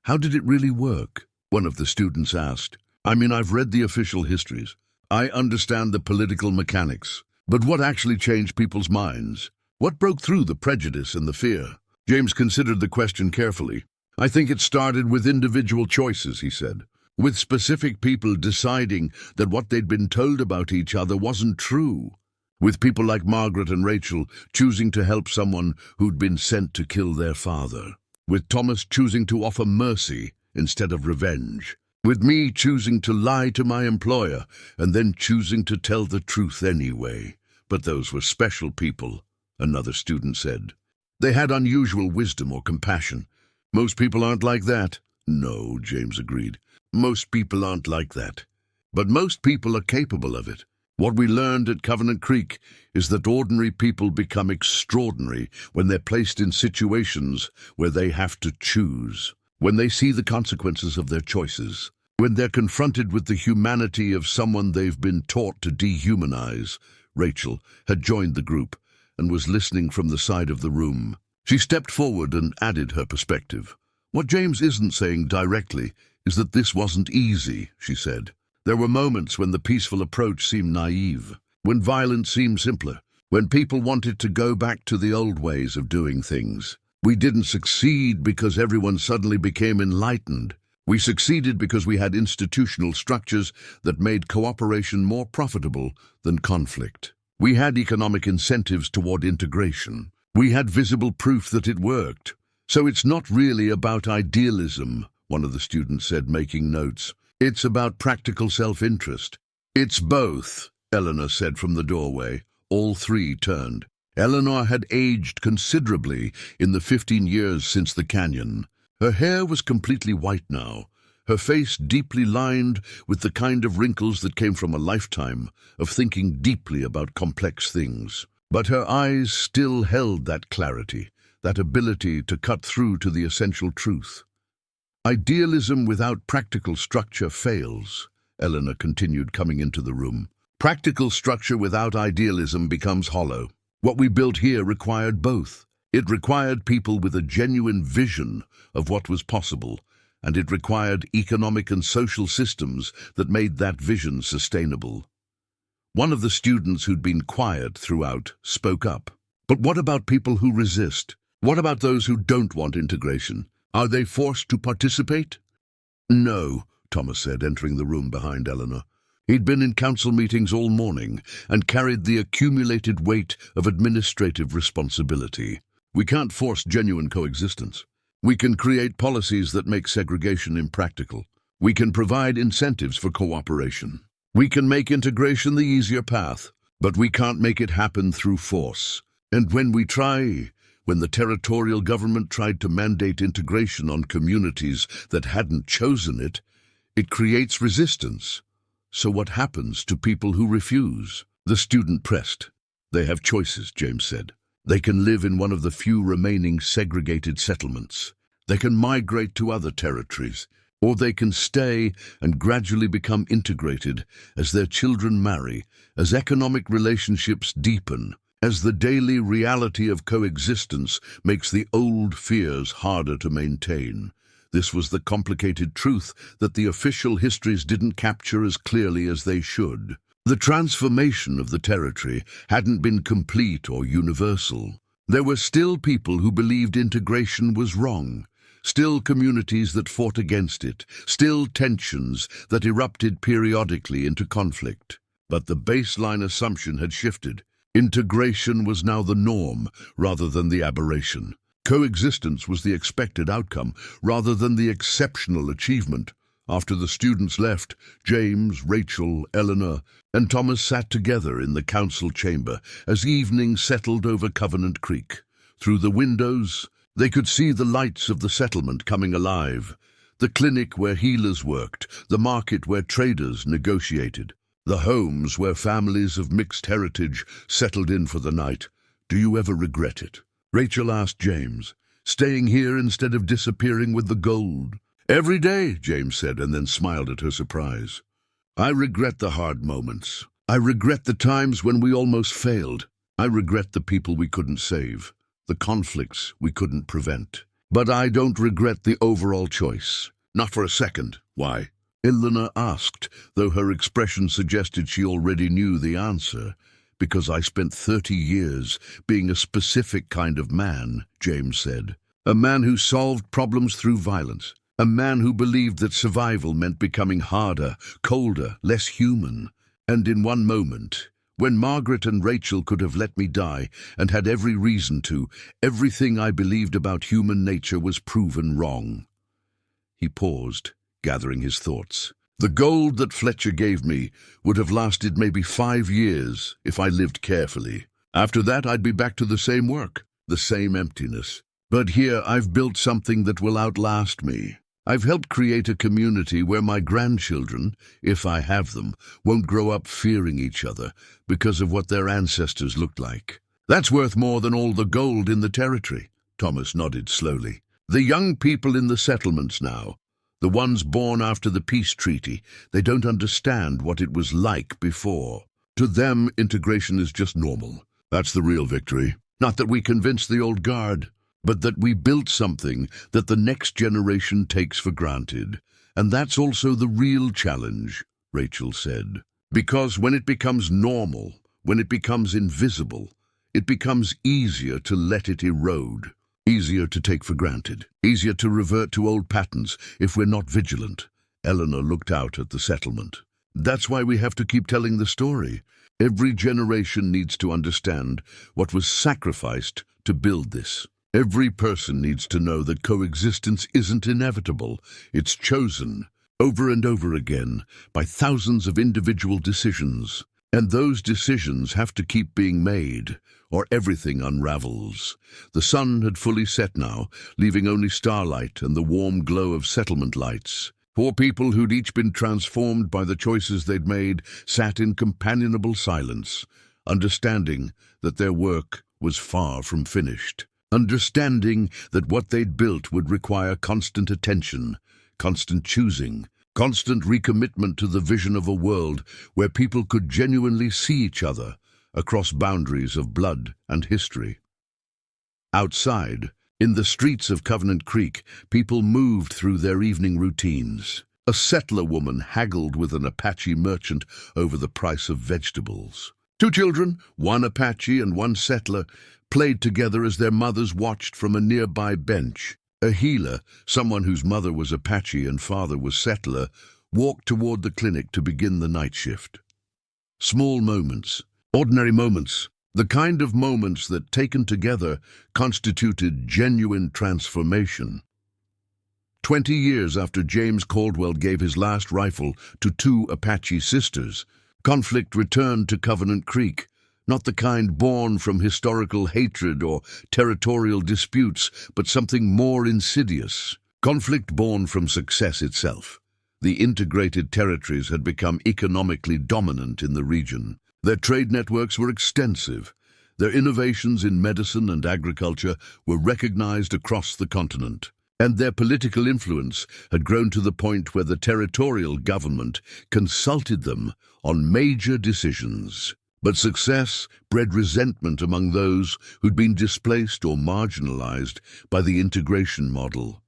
How did it really work? One of the students asked. I've read the official histories. I understand the political mechanics. But what actually changed people's minds? What broke through the prejudice and the fear? James considered the question carefully. I think it started with individual choices, he said, with specific people deciding that what they'd been told about each other wasn't true, with people like Margaret and Rachel choosing to help someone who'd been sent to kill their father, with Thomas choosing to offer mercy instead of revenge, with me choosing to lie to my employer and then choosing to tell the truth anyway. But those were special people, another student said. They had unusual wisdom or compassion. Most people aren't like that. No, James agreed. Most people aren't like that. But most people are capable of it. What we learned at Covenant Creek is that ordinary people become extraordinary when they're placed in situations where they have to choose, when they see the consequences of their choices, when they're confronted with the humanity of someone they've been taught to dehumanize. Rachel had joined the group and was listening from the side of the room. She stepped forward and added her perspective. What James isn't saying directly is that this wasn't easy, she said. There were moments when the peaceful approach seemed naive, when violence seemed simpler, when people wanted to go back to the old ways of doing things. We didn't succeed because everyone suddenly became enlightened. We succeeded because we had institutional structures that made cooperation more profitable than conflict. We had economic incentives toward integration. We had visible proof that it worked. So it's not really about idealism, one of the students said, making notes. It's about practical self-interest. It's both, Eleanor said from the doorway. All three turned. Eleanor had aged considerably in the 15 years since the canyon. Her hair was completely white now, her face deeply lined with the kind of wrinkles that came from a lifetime of thinking deeply about complex things. But her eyes still held that clarity, that ability to cut through to the essential truth. Idealism without practical structure fails, Eleanor continued, coming into the room. Practical structure without idealism becomes hollow. What we built here required both. It required people with a genuine vision of what was possible, and it required economic and social systems that made that vision sustainable. One of the students who'd been quiet throughout spoke up. But what about people who resist? What about those who don't want integration? Are they forced to participate? No, Thomas said, entering the room behind Eleanor. He'd been in council meetings all morning and carried the accumulated weight of administrative responsibility. We can't force genuine coexistence. We can create policies that make segregation impractical. We can provide incentives for cooperation. We can make integration the easier path, but we can't make it happen through force. And when the territorial government tried to mandate integration on communities that hadn't chosen it, it creates resistance. So what happens to people who refuse? The student pressed. They have choices, James said. They can live in one of the few remaining segregated settlements. They can migrate to other territories, or they can stay and gradually become integrated as their children marry, as economic relationships deepen, as the daily reality of coexistence makes the old fears harder to maintain. This was the complicated truth that the official histories didn't capture as clearly as they should. The transformation of the territory hadn't been complete or universal. There were still people who believed integration was wrong, still communities that fought against it, still tensions that erupted periodically into conflict. But the baseline assumption had shifted. Integration was now the norm rather than the aberration. Coexistence was the expected outcome rather than the exceptional achievement. After the students left, James, Rachel, Eleanor, and Thomas sat together in the council chamber as evening settled over Covenant Creek. Through the windows, they could see the lights of the settlement coming alive. The clinic where healers worked, the market where traders negotiated, the homes where families of mixed heritage settled in for the night. Do you ever regret it? Rachel asked James, staying here instead of disappearing with the gold. Every day, James said, and then smiled at her surprise. I regret the hard moments. I regret the times when we almost failed. I regret the people we couldn't save, the conflicts we couldn't prevent. But I don't regret the overall choice. Not for a second. Why? Eleanor asked, though her expression suggested she already knew the answer. Because I spent 30 years being a specific kind of man, James said. A man who solved problems through violence. A man who believed that survival meant becoming harder, colder, less human. And in one moment, when Margaret and Rachel could have let me die and had every reason to, everything I believed about human nature was proven wrong. He paused, gathering his thoughts. The gold that Fletcher gave me would have lasted maybe 5 years if I lived carefully. After that, I'd be back to the same work, the same emptiness. But here I've built something that will outlast me. I've helped create a community where my grandchildren, if I have them, won't grow up fearing each other because of what their ancestors looked like. That's worth more than all the gold in the territory. Thomas nodded slowly. The young people in the settlements now, the ones born after the peace treaty, they don't understand what it was like before. To them, integration is just normal. That's the real victory. Not that we convinced the old guard, but that we built something that the next generation takes for granted. And that's also the real challenge, Rachel said. Because when it becomes normal, When it becomes invisible, it becomes easier to let it erode, easier to take for granted, easier to revert to old patterns if we're not vigilant. Eleanor looked out at the settlement. That's why we have to keep telling the story. Every generation needs to understand what was sacrificed to build this. Every person needs to know that coexistence isn't inevitable, it's chosen, over and over again, by thousands of individual decisions. And those decisions have to keep being made, or everything unravels. The sun had fully set now, leaving only starlight and the warm glow of settlement lights. Poor people who'd each been transformed by the choices they'd made sat in companionable silence, understanding that their work was far from finished. Understanding that what they'd built would require constant attention, constant choosing, constant recommitment to the vision of a world where people could genuinely see each other across boundaries of blood and history. Outside, in the streets of Covenant Creek, people moved through their evening routines. A settler woman haggled with an Apache merchant over the price of vegetables. Two children, one Apache and one settler, played together as their mothers watched from a nearby bench. A healer, someone whose mother was Apache and father was settler, walked toward the clinic to begin the night shift. Small moments, ordinary moments, the kind of moments that, taken together, constituted genuine transformation. 20 years after James Caldwell gave his last rifle to two Apache sisters, conflict returned to Covenant Creek, not the kind born from historical hatred or territorial disputes, but something more insidious. Conflict born from success itself. The integrated territories had become economically dominant in the region. Their trade networks were extensive. Their innovations in medicine and agriculture were recognized across the continent. And their political influence had grown to the point where the territorial government consulted them on major decisions. But success bred resentment among those who'd been displaced or marginalized by the integration model.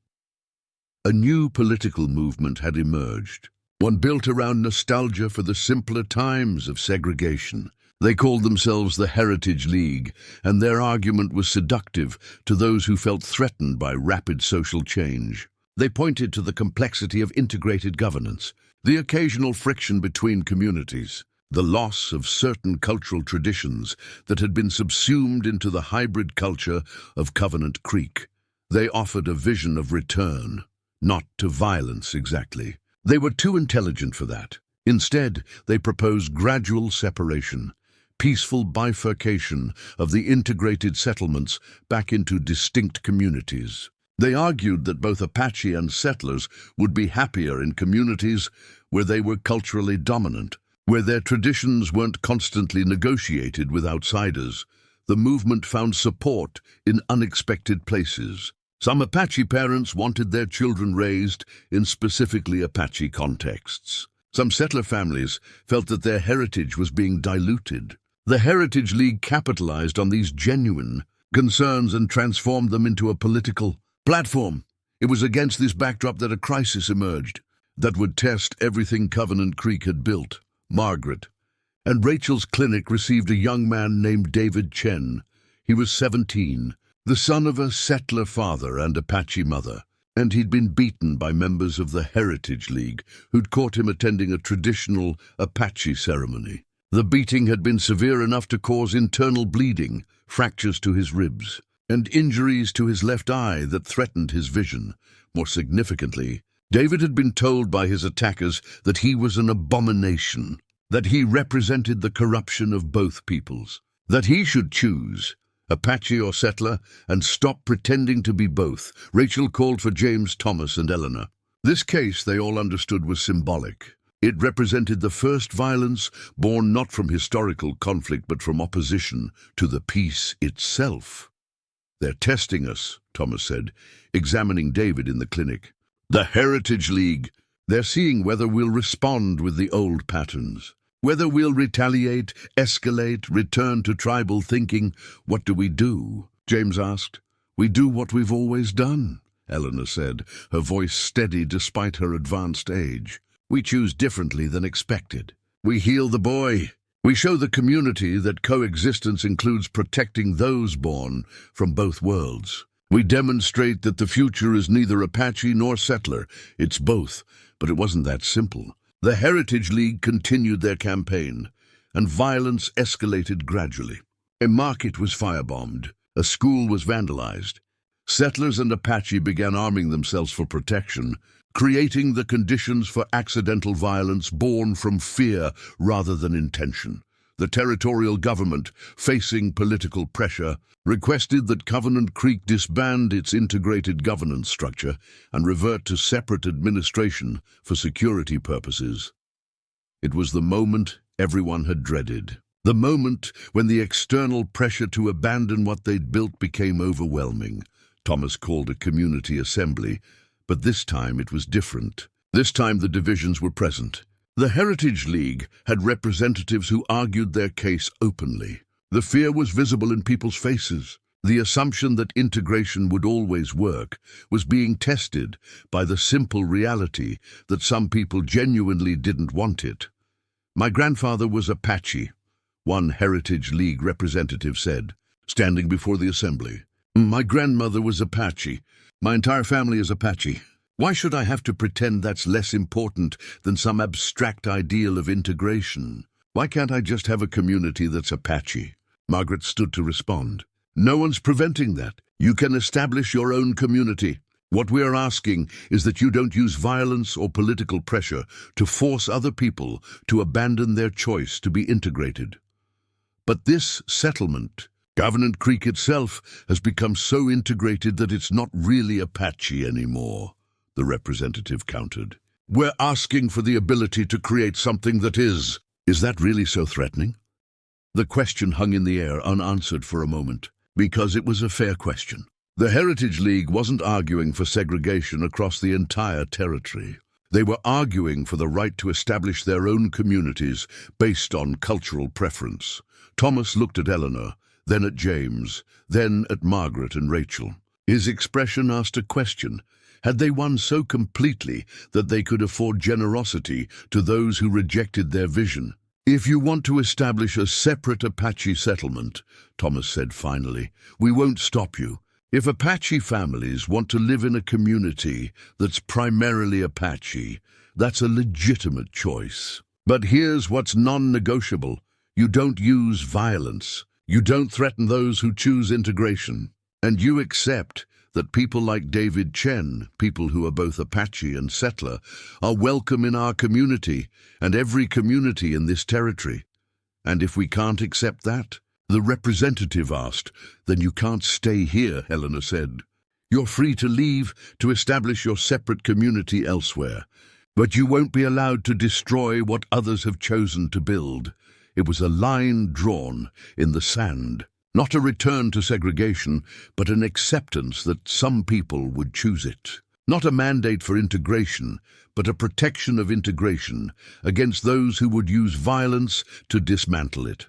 A new political movement had emerged, one built around nostalgia for the simpler times of segregation. They called themselves the Heritage League, and their argument was seductive to those who felt threatened by rapid social change. They pointed to the complexity of integrated governance, the occasional friction between communities, the loss of certain cultural traditions that had been subsumed into the hybrid culture of Covenant Creek. They offered a vision of return, not to violence exactly. They were too intelligent for that. Instead, they proposed gradual separation, peaceful bifurcation of the integrated settlements back into distinct communities. They argued that both Apache and settlers would be happier in communities where they were culturally dominant, where their traditions weren't constantly negotiated with outsiders. The movement found support in unexpected places. Some Apache parents wanted their children raised in specifically Apache contexts. Some settler families felt that their heritage was being diluted. The Heritage League capitalized on these genuine concerns and transformed them into a political platform. It was against this backdrop that a crisis emerged that would test everything Covenant Creek had built. Margaret and Rachel's clinic received a young man named David Chen. He was 17, the son of a settler father and Apache mother, and he'd been beaten by members of the Heritage League who'd caught him attending a traditional Apache ceremony. The beating had been severe enough to cause internal bleeding, fractures to his ribs, and injuries to his left eye that threatened his vision. More significantly, David had been told by his attackers that he was an abomination, that he represented the corruption of both peoples, that he should choose, Apache or settler, and stop pretending to be both. Rachel called for James, Thomas, and Eleanor. This case, they all understood, was symbolic. It represented the first violence born not from historical conflict but from opposition to the peace itself. "They're testing us," Thomas said, examining David in the clinic. "The Heritage League. They're seeing whether we'll respond with the old patterns, whether we'll retaliate, escalate, return to tribal thinking." "What do we do?" James asked. "We do what we've always done," Eleanor said, her voice steady despite her advanced age. "We choose differently than expected. We heal the boy, We show the community that coexistence includes protecting those born from both worlds. We demonstrate that the future is neither Apache nor settler. It's both, but it wasn't that simple. The Heritage League continued their campaign, and violence escalated gradually. A market was firebombed. A school was vandalized. Settlers and Apache began arming themselves for protection, creating the conditions for accidental violence born from fear rather than intention. The territorial government, facing political pressure, requested that Covenant Creek disband its integrated governance structure and revert to separate administration for security purposes. It was the moment everyone had dreaded. The moment when the external pressure to abandon what they'd built became overwhelming. Thomas called a community assembly, but this time it was different. This time the divisions were present. The Heritage League had representatives who argued their case openly. The fear was visible in people's faces. The assumption that integration would always work was being tested by the simple reality that some people genuinely didn't want it. "My grandfather was Apache," one Heritage League representative said, standing before the assembly. "My grandmother was Apache. My entire family is Apache. Why should I have to pretend that's less important than some abstract ideal of integration? Why can't I just have a community that's Apache?" Margaret stood to respond. "No one's preventing that. You can establish your own community. What we're asking is that you don't use violence or political pressure to force other people to abandon their choice to be integrated." But this settlement, Covenant Creek itself, has become so integrated that it's not really Apache anymore, the representative countered. "We're asking for the ability to create something that is." Is that really so threatening? The question hung in the air unanswered for a moment, because it was a fair question. The Heritage League wasn't arguing for segregation across the entire territory. They were arguing for the right to establish their own communities based on cultural preference. Thomas looked at Eleanor, then at James, then at Margaret and Rachel. His expression asked a question. Had they won so completely that they could afford generosity to those who rejected their vision? "If you want to establish a separate Apache settlement," Thomas said finally, "we won't stop you. If Apache families want to live in a community that's primarily Apache, that's a legitimate choice. But here's what's non-negotiable. You don't use violence. You don't threaten those who choose integration. And you accept that people like David Chen, people who are both Apache and settler, are welcome in our community and every community in this territory. And if we can't accept that," the representative asked. "Then you can't stay here," Eleanor said. "You're free to leave to establish your separate community elsewhere, but you won't be allowed to destroy what others have chosen to build." It was a line drawn in the sand. Not a return to segregation, but an acceptance that some people would choose it. Not a mandate for integration, but a protection of integration against those who would use violence to dismantle it.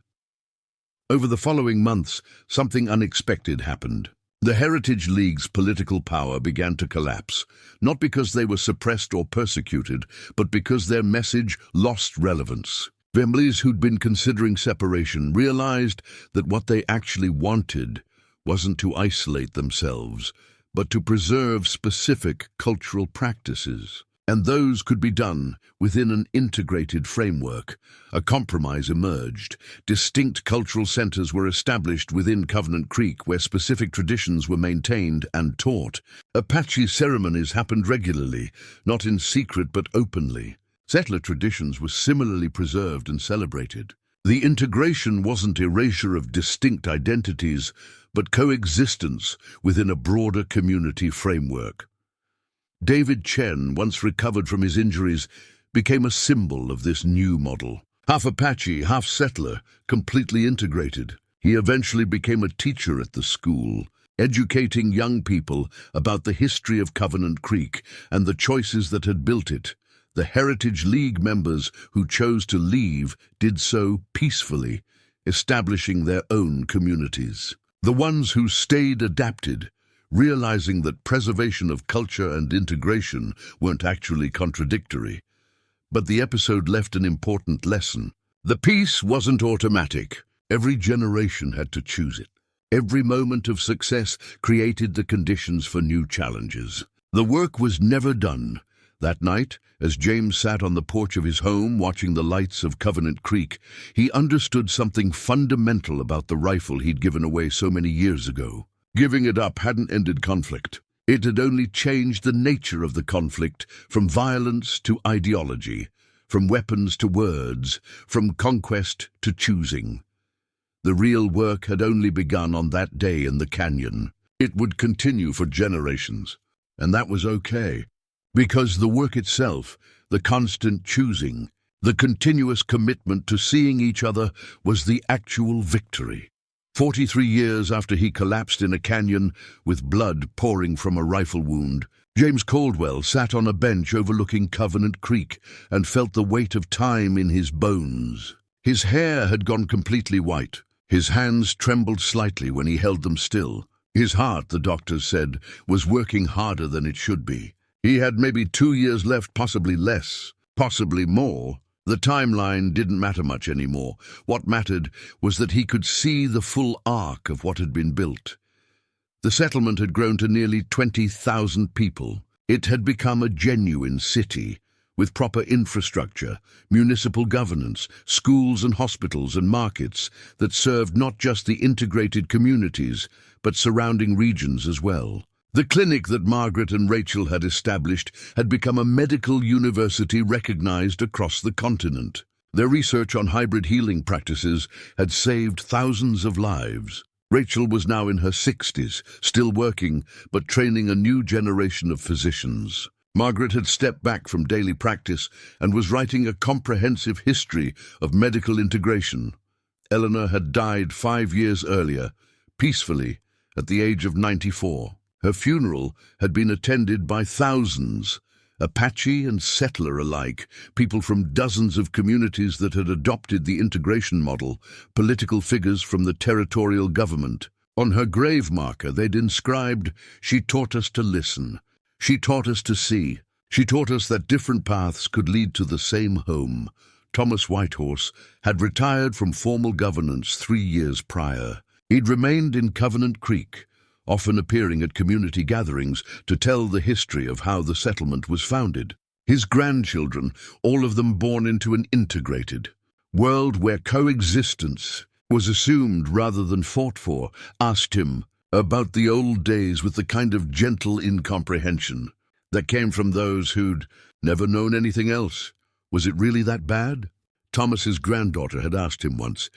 Over the following months, something unexpected happened. The Heritage League's political power began to collapse, not because they were suppressed or persecuted, but because their message lost relevance. Families who'd been considering separation realized that what they actually wanted wasn't to isolate themselves, but to preserve specific cultural practices. And those could be done within an integrated framework. A compromise emerged. Distinct cultural centers were established within Covenant Creek where specific traditions were maintained and taught. Apache ceremonies happened regularly, not in secret but openly. Settler traditions were similarly preserved and celebrated. The integration wasn't erasure of distinct identities, but coexistence within a broader community framework. David Chen, once recovered from his injuries, became a symbol of this new model. Half Apache, half settler, completely integrated. He eventually became a teacher at the school, educating young people about the history of Covenant Creek and the choices that had built it. The Heritage League members who chose to leave did so peacefully, establishing their own communities. The ones who stayed adapted, realizing that preservation of culture and integration weren't actually contradictory. But the episode left an important lesson. The peace wasn't automatic. Every generation had to choose it. Every moment of success created the conditions for new challenges. The work was never done. That night, as James sat on the porch of his home watching the lights of Covenant Creek, he understood something fundamental about the rifle he'd given away so many years ago. Giving it up hadn't ended conflict. It had only changed the nature of the conflict, from violence to ideology, from weapons to words, from conquest to choosing. The real work had only begun on that day in the canyon. It would continue for generations, and that was okay. Because the work itself, the constant choosing, the continuous commitment to seeing each other was the actual victory. 43 years after he collapsed in a canyon with blood pouring from a rifle wound, James Caldwell sat on a bench overlooking Covenant Creek and felt the weight of time in his bones. His hair had gone completely white. His hands trembled slightly when he held them still. His heart, the doctors said, was working harder than it should be. He had maybe 2 years left, possibly less, possibly more. The timeline didn't matter much anymore. What mattered was that he could see the full arc of what had been built. The settlement had grown to nearly 20,000 people. It had become a genuine city, with proper infrastructure, municipal governance, schools and hospitals and markets that served not just the integrated communities, but surrounding regions as well. The clinic that Margaret and Rachel had established had become a medical university recognized across the continent. Their research on hybrid healing practices had saved thousands of lives. Rachel was now in her 60s, still working, but training a new generation of physicians. Margaret had stepped back from daily practice and was writing a comprehensive history of medical integration. Eleanor had died 5 years earlier, peacefully, at the age of 94. Her funeral had been attended by thousands, Apache and settler alike, people from dozens of communities that had adopted the integration model, political figures from the territorial government. On her grave marker they'd inscribed, "She taught us to listen. She taught us to see. She taught us that different paths could lead to the same home." Thomas Whitehorse had retired from formal governance 3 years prior. He'd remained in Covenant Creek, often appearing at community gatherings to tell the history of how the settlement was founded. His grandchildren, all of them born into an integrated world where coexistence was assumed rather than fought for, asked him about the old days with the kind of gentle incomprehension that came from those who'd never known anything else. Was it really that bad? Thomas's granddaughter had asked him once,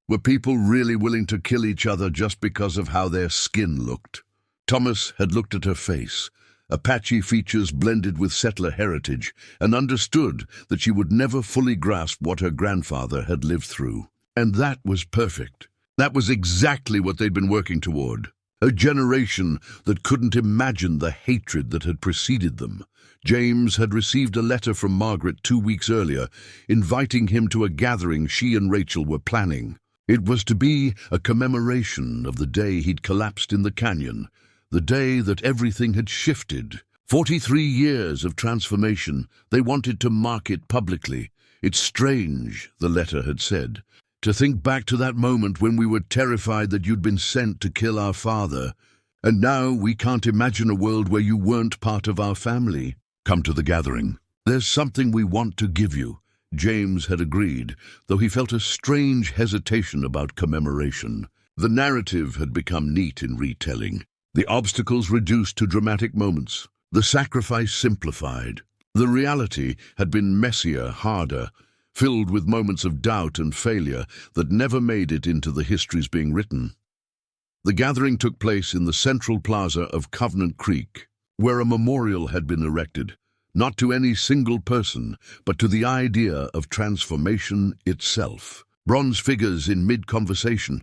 were people really willing to kill each other just because of how their skin looked? Thomas had looked at her face, Apache features blended with settler heritage, and understood that she would never fully grasp what her grandfather had lived through. And that was perfect. That was exactly what they'd been working toward. A generation that couldn't imagine the hatred that had preceded them. James had received a letter from Margaret 2 weeks earlier, inviting him to a gathering she and Rachel were planning. It was to be a commemoration of the day he'd collapsed in the canyon, the day that everything had shifted. 43 years of transformation. They wanted to mark it publicly. "It's strange," the letter had said, "to think back to that moment when we were terrified that you'd been sent to kill our father. And now we can't imagine a world where you weren't part of our family. Come to the gathering. There's something we want to give you." James had agreed, though he felt a strange hesitation about commemoration. The narrative had become neat in retelling. The obstacles reduced to dramatic moments. The sacrifice simplified. The reality had been messier, harder, filled with moments of doubt and failure that never made it into the histories being written. The gathering took place in the central plaza of Covenant Creek, where a memorial had been erected, not to any single person, but to the idea of transformation itself. Bronze figures in mid-conversation,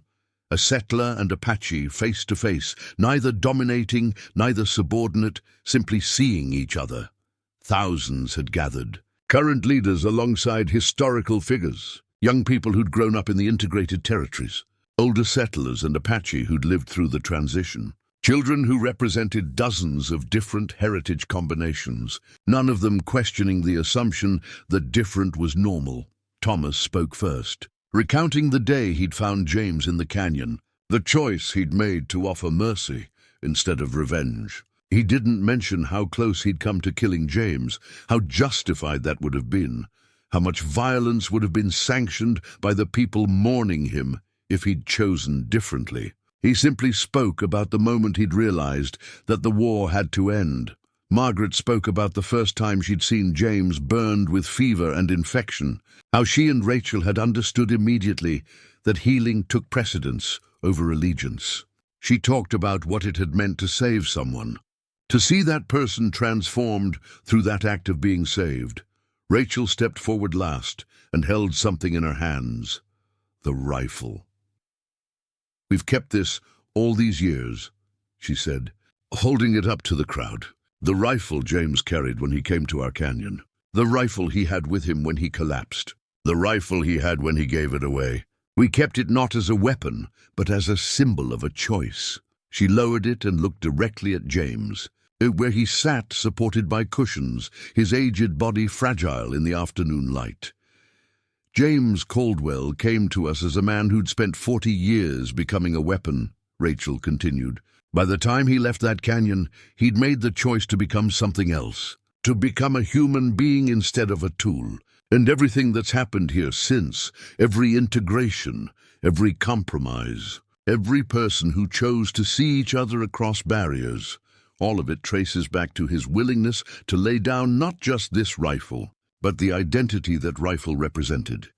a settler and Apache face to face, neither dominating, neither subordinate, simply seeing each other. Thousands had gathered, current leaders alongside historical figures, young people who'd grown up in the integrated territories, older settlers and Apache who'd lived through the transition. Children who represented dozens of different heritage combinations, none of them questioning the assumption that different was normal. Thomas spoke first, recounting the day he'd found James in the canyon, the choice he'd made to offer mercy instead of revenge. He didn't mention how close he'd come to killing James, how justified that would have been, how much violence would have been sanctioned by the people mourning him if he'd chosen differently. He simply spoke about the moment he'd realized that the war had to end. Margaret spoke about the first time she'd seen James burned with fever and infection, how she and Rachel had understood immediately that healing took precedence over allegiance. She talked about what it had meant to save someone, to see that person transformed through that act of being saved. Rachel stepped forward last and held something in her hands, the rifle. "We've kept this all these years," she said, holding it up to the crowd. The rifle James carried when he came to our canyon. The rifle he had with him when he collapsed. The rifle he had when he gave it away. We kept it not as a weapon, but as a symbol of a choice. She lowered it and looked directly at James, where he sat supported by cushions, his aged body fragile in the afternoon light. "James Caldwell came to us as a man who'd spent 40 years becoming a weapon," Rachel continued. "By the time he left that canyon, he'd made the choice to become something else, to become a human being instead of a tool. And everything that's happened here since, every integration, every compromise, every person who chose to see each other across barriers, all of it traces back to his willingness to lay down not just this rifle, but the identity that rifle represented."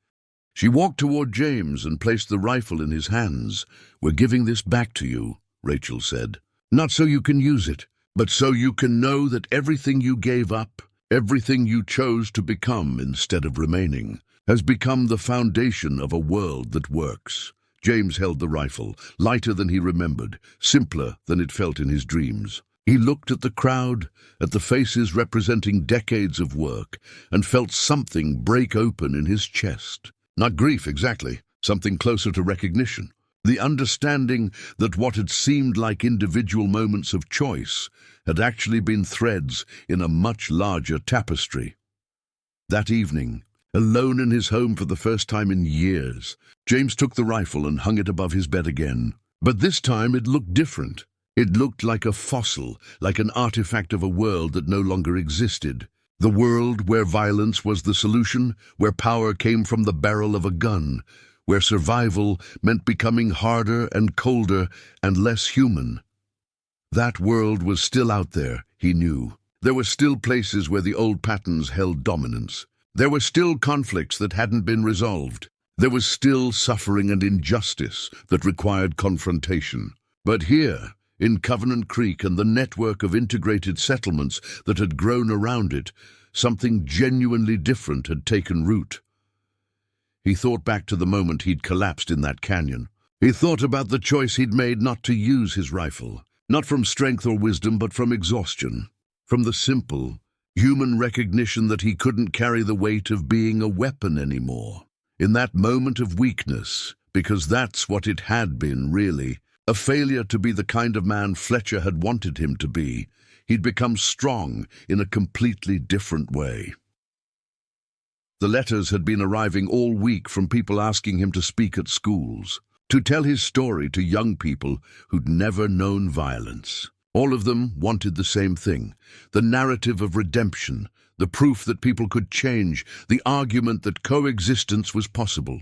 She walked toward James and placed the rifle in his hands. "We're giving this back to you," Rachel said. "Not so you can use it, but so you can know that everything you gave up, everything you chose to become instead of remaining, has become the foundation of a world that works." James held the rifle, lighter than he remembered, simpler than it felt in his dreams. He looked at the crowd, at the faces representing decades of work, and felt something break open in his chest. Not grief exactly, something closer to recognition. The understanding that what had seemed like individual moments of choice had actually been threads in a much larger tapestry. That evening, alone in his home for the first time in years, James took the rifle and hung it above his bed again. But this time it looked different. It looked like a fossil, like an artifact of a world that no longer existed. The world where violence was the solution, where power came from the barrel of a gun, where survival meant becoming harder and colder and less human. That world was still out there, he knew. There were still places where the old patterns held dominance. There were still conflicts that hadn't been resolved. There was still suffering and injustice that required confrontation. But here, in Covenant Creek and the network of integrated settlements that had grown around it, something genuinely different had taken root. He thought back to the moment he'd collapsed in that canyon. He thought about the choice he'd made not to use his rifle, not from strength or wisdom, but from exhaustion, from the simple, human recognition that he couldn't carry the weight of being a weapon anymore. In that moment of weakness, because that's what it had been, really, a failure to be the kind of man Fletcher had wanted him to be, he'd become strong in a completely different way. The letters had been arriving all week from people asking him to speak at schools, to tell his story to young people who'd never known violence. All of them wanted the same thing, the narrative of redemption, the proof that people could change, the argument that coexistence was possible.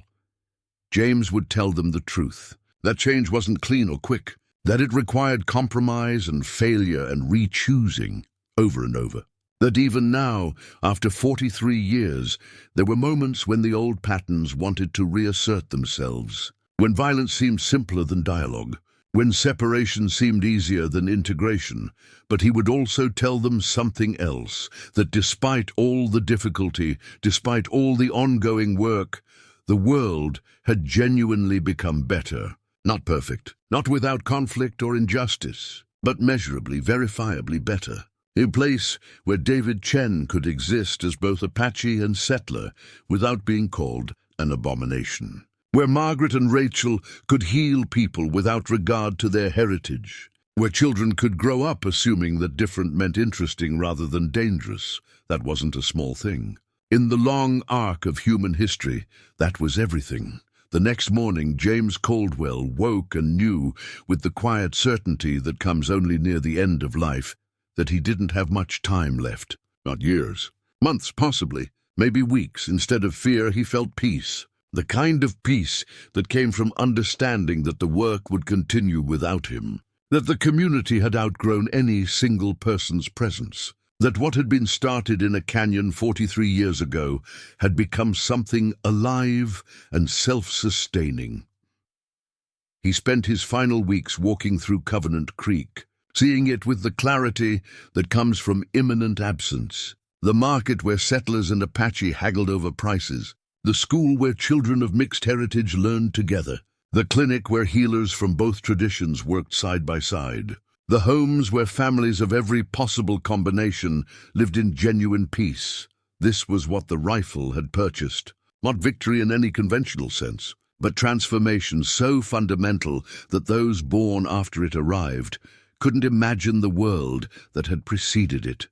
James would tell them the truth, that change wasn't clean or quick, that it required compromise and failure and re-choosing over and over. That even now, after 43 years, there were moments when the old patterns wanted to reassert themselves, when violence seemed simpler than dialogue, when separation seemed easier than integration. But he would also tell them something else, that despite all the difficulty, despite all the ongoing work, the world had genuinely become better. Not perfect, not without conflict or injustice, but measurably, verifiably better. A place where David Chen could exist as both Apache and settler without being called an abomination. Where Margaret and Rachel could heal people without regard to their heritage. Where children could grow up assuming that different meant interesting rather than dangerous. That wasn't a small thing. In the long arc of human history, that was everything. The next morning, James Caldwell woke and knew, with the quiet certainty that comes only near the end of life, that he didn't have much time left. Not years. Months, possibly. Maybe weeks. Instead of fear, he felt peace. The kind of peace that came from understanding that the work would continue without him. That the community had outgrown any single person's presence. That what had been started in a canyon 43 years ago had become something alive and self-sustaining. He spent his final weeks walking through Covenant Creek, seeing it with the clarity that comes from imminent absence. The market where settlers and Apache haggled over prices. The school where children of mixed heritage learned together. The clinic where healers from both traditions worked side by side. The homes where families of every possible combination lived in genuine peace. This was what the rifle had purchased. Not victory in any conventional sense, but transformation so fundamental that those born after it arrived couldn't imagine the world that had preceded it.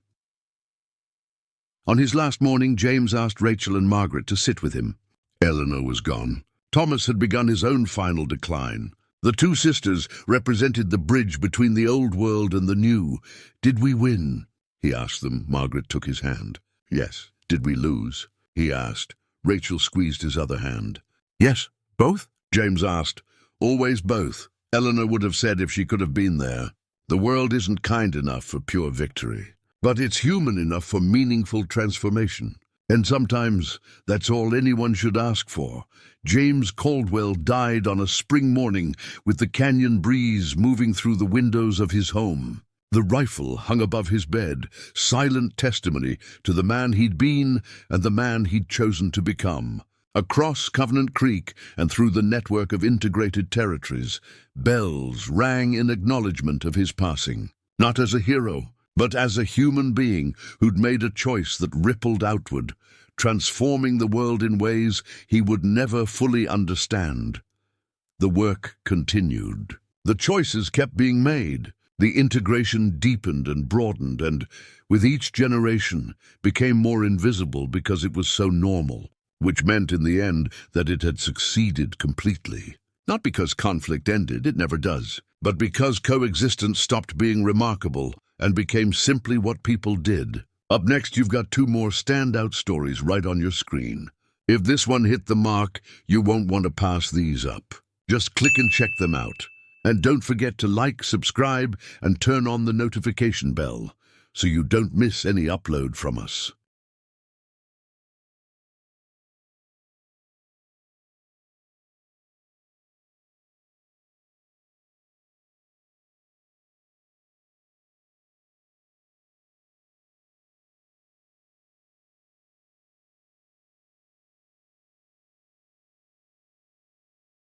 On his last morning, James asked Rachel and Margaret to sit with him. Eleanor was gone. Thomas had begun his own final decline. The two sisters represented the bridge between the old world and the new. Did we win? He asked them. Margaret took his hand. Yes. Did we lose? He asked. Rachel squeezed his other hand. Yes, both? James asked. Always both. Eleanor would have said if she could have been there. The world isn't kind enough for pure victory, but it's human enough for meaningful transformation. And sometimes that's all anyone should ask for. James Caldwell died on a spring morning with the canyon breeze moving through the windows of his home. The rifle hung above his bed, silent testimony to the man he'd been and the man he'd chosen to become. Across Covenant Creek and through the network of integrated territories, bells rang in acknowledgement of his passing. Not as a hero, but as a human being who'd made a choice that rippled outward, transforming the world in ways he would never fully understand. The work continued. The choices kept being made. The integration deepened and broadened, and, with each generation, became more invisible because it was so normal, which meant in the end that it had succeeded completely. Not because conflict ended, it never does, but because coexistence stopped being remarkable and became simply what people did. Up next, you've got two more standout stories right on your screen. If this one hit the mark, you won't want to pass these up. Just click and check them out. And don't forget to like, subscribe, and turn on the notification bell so you don't miss any upload from us.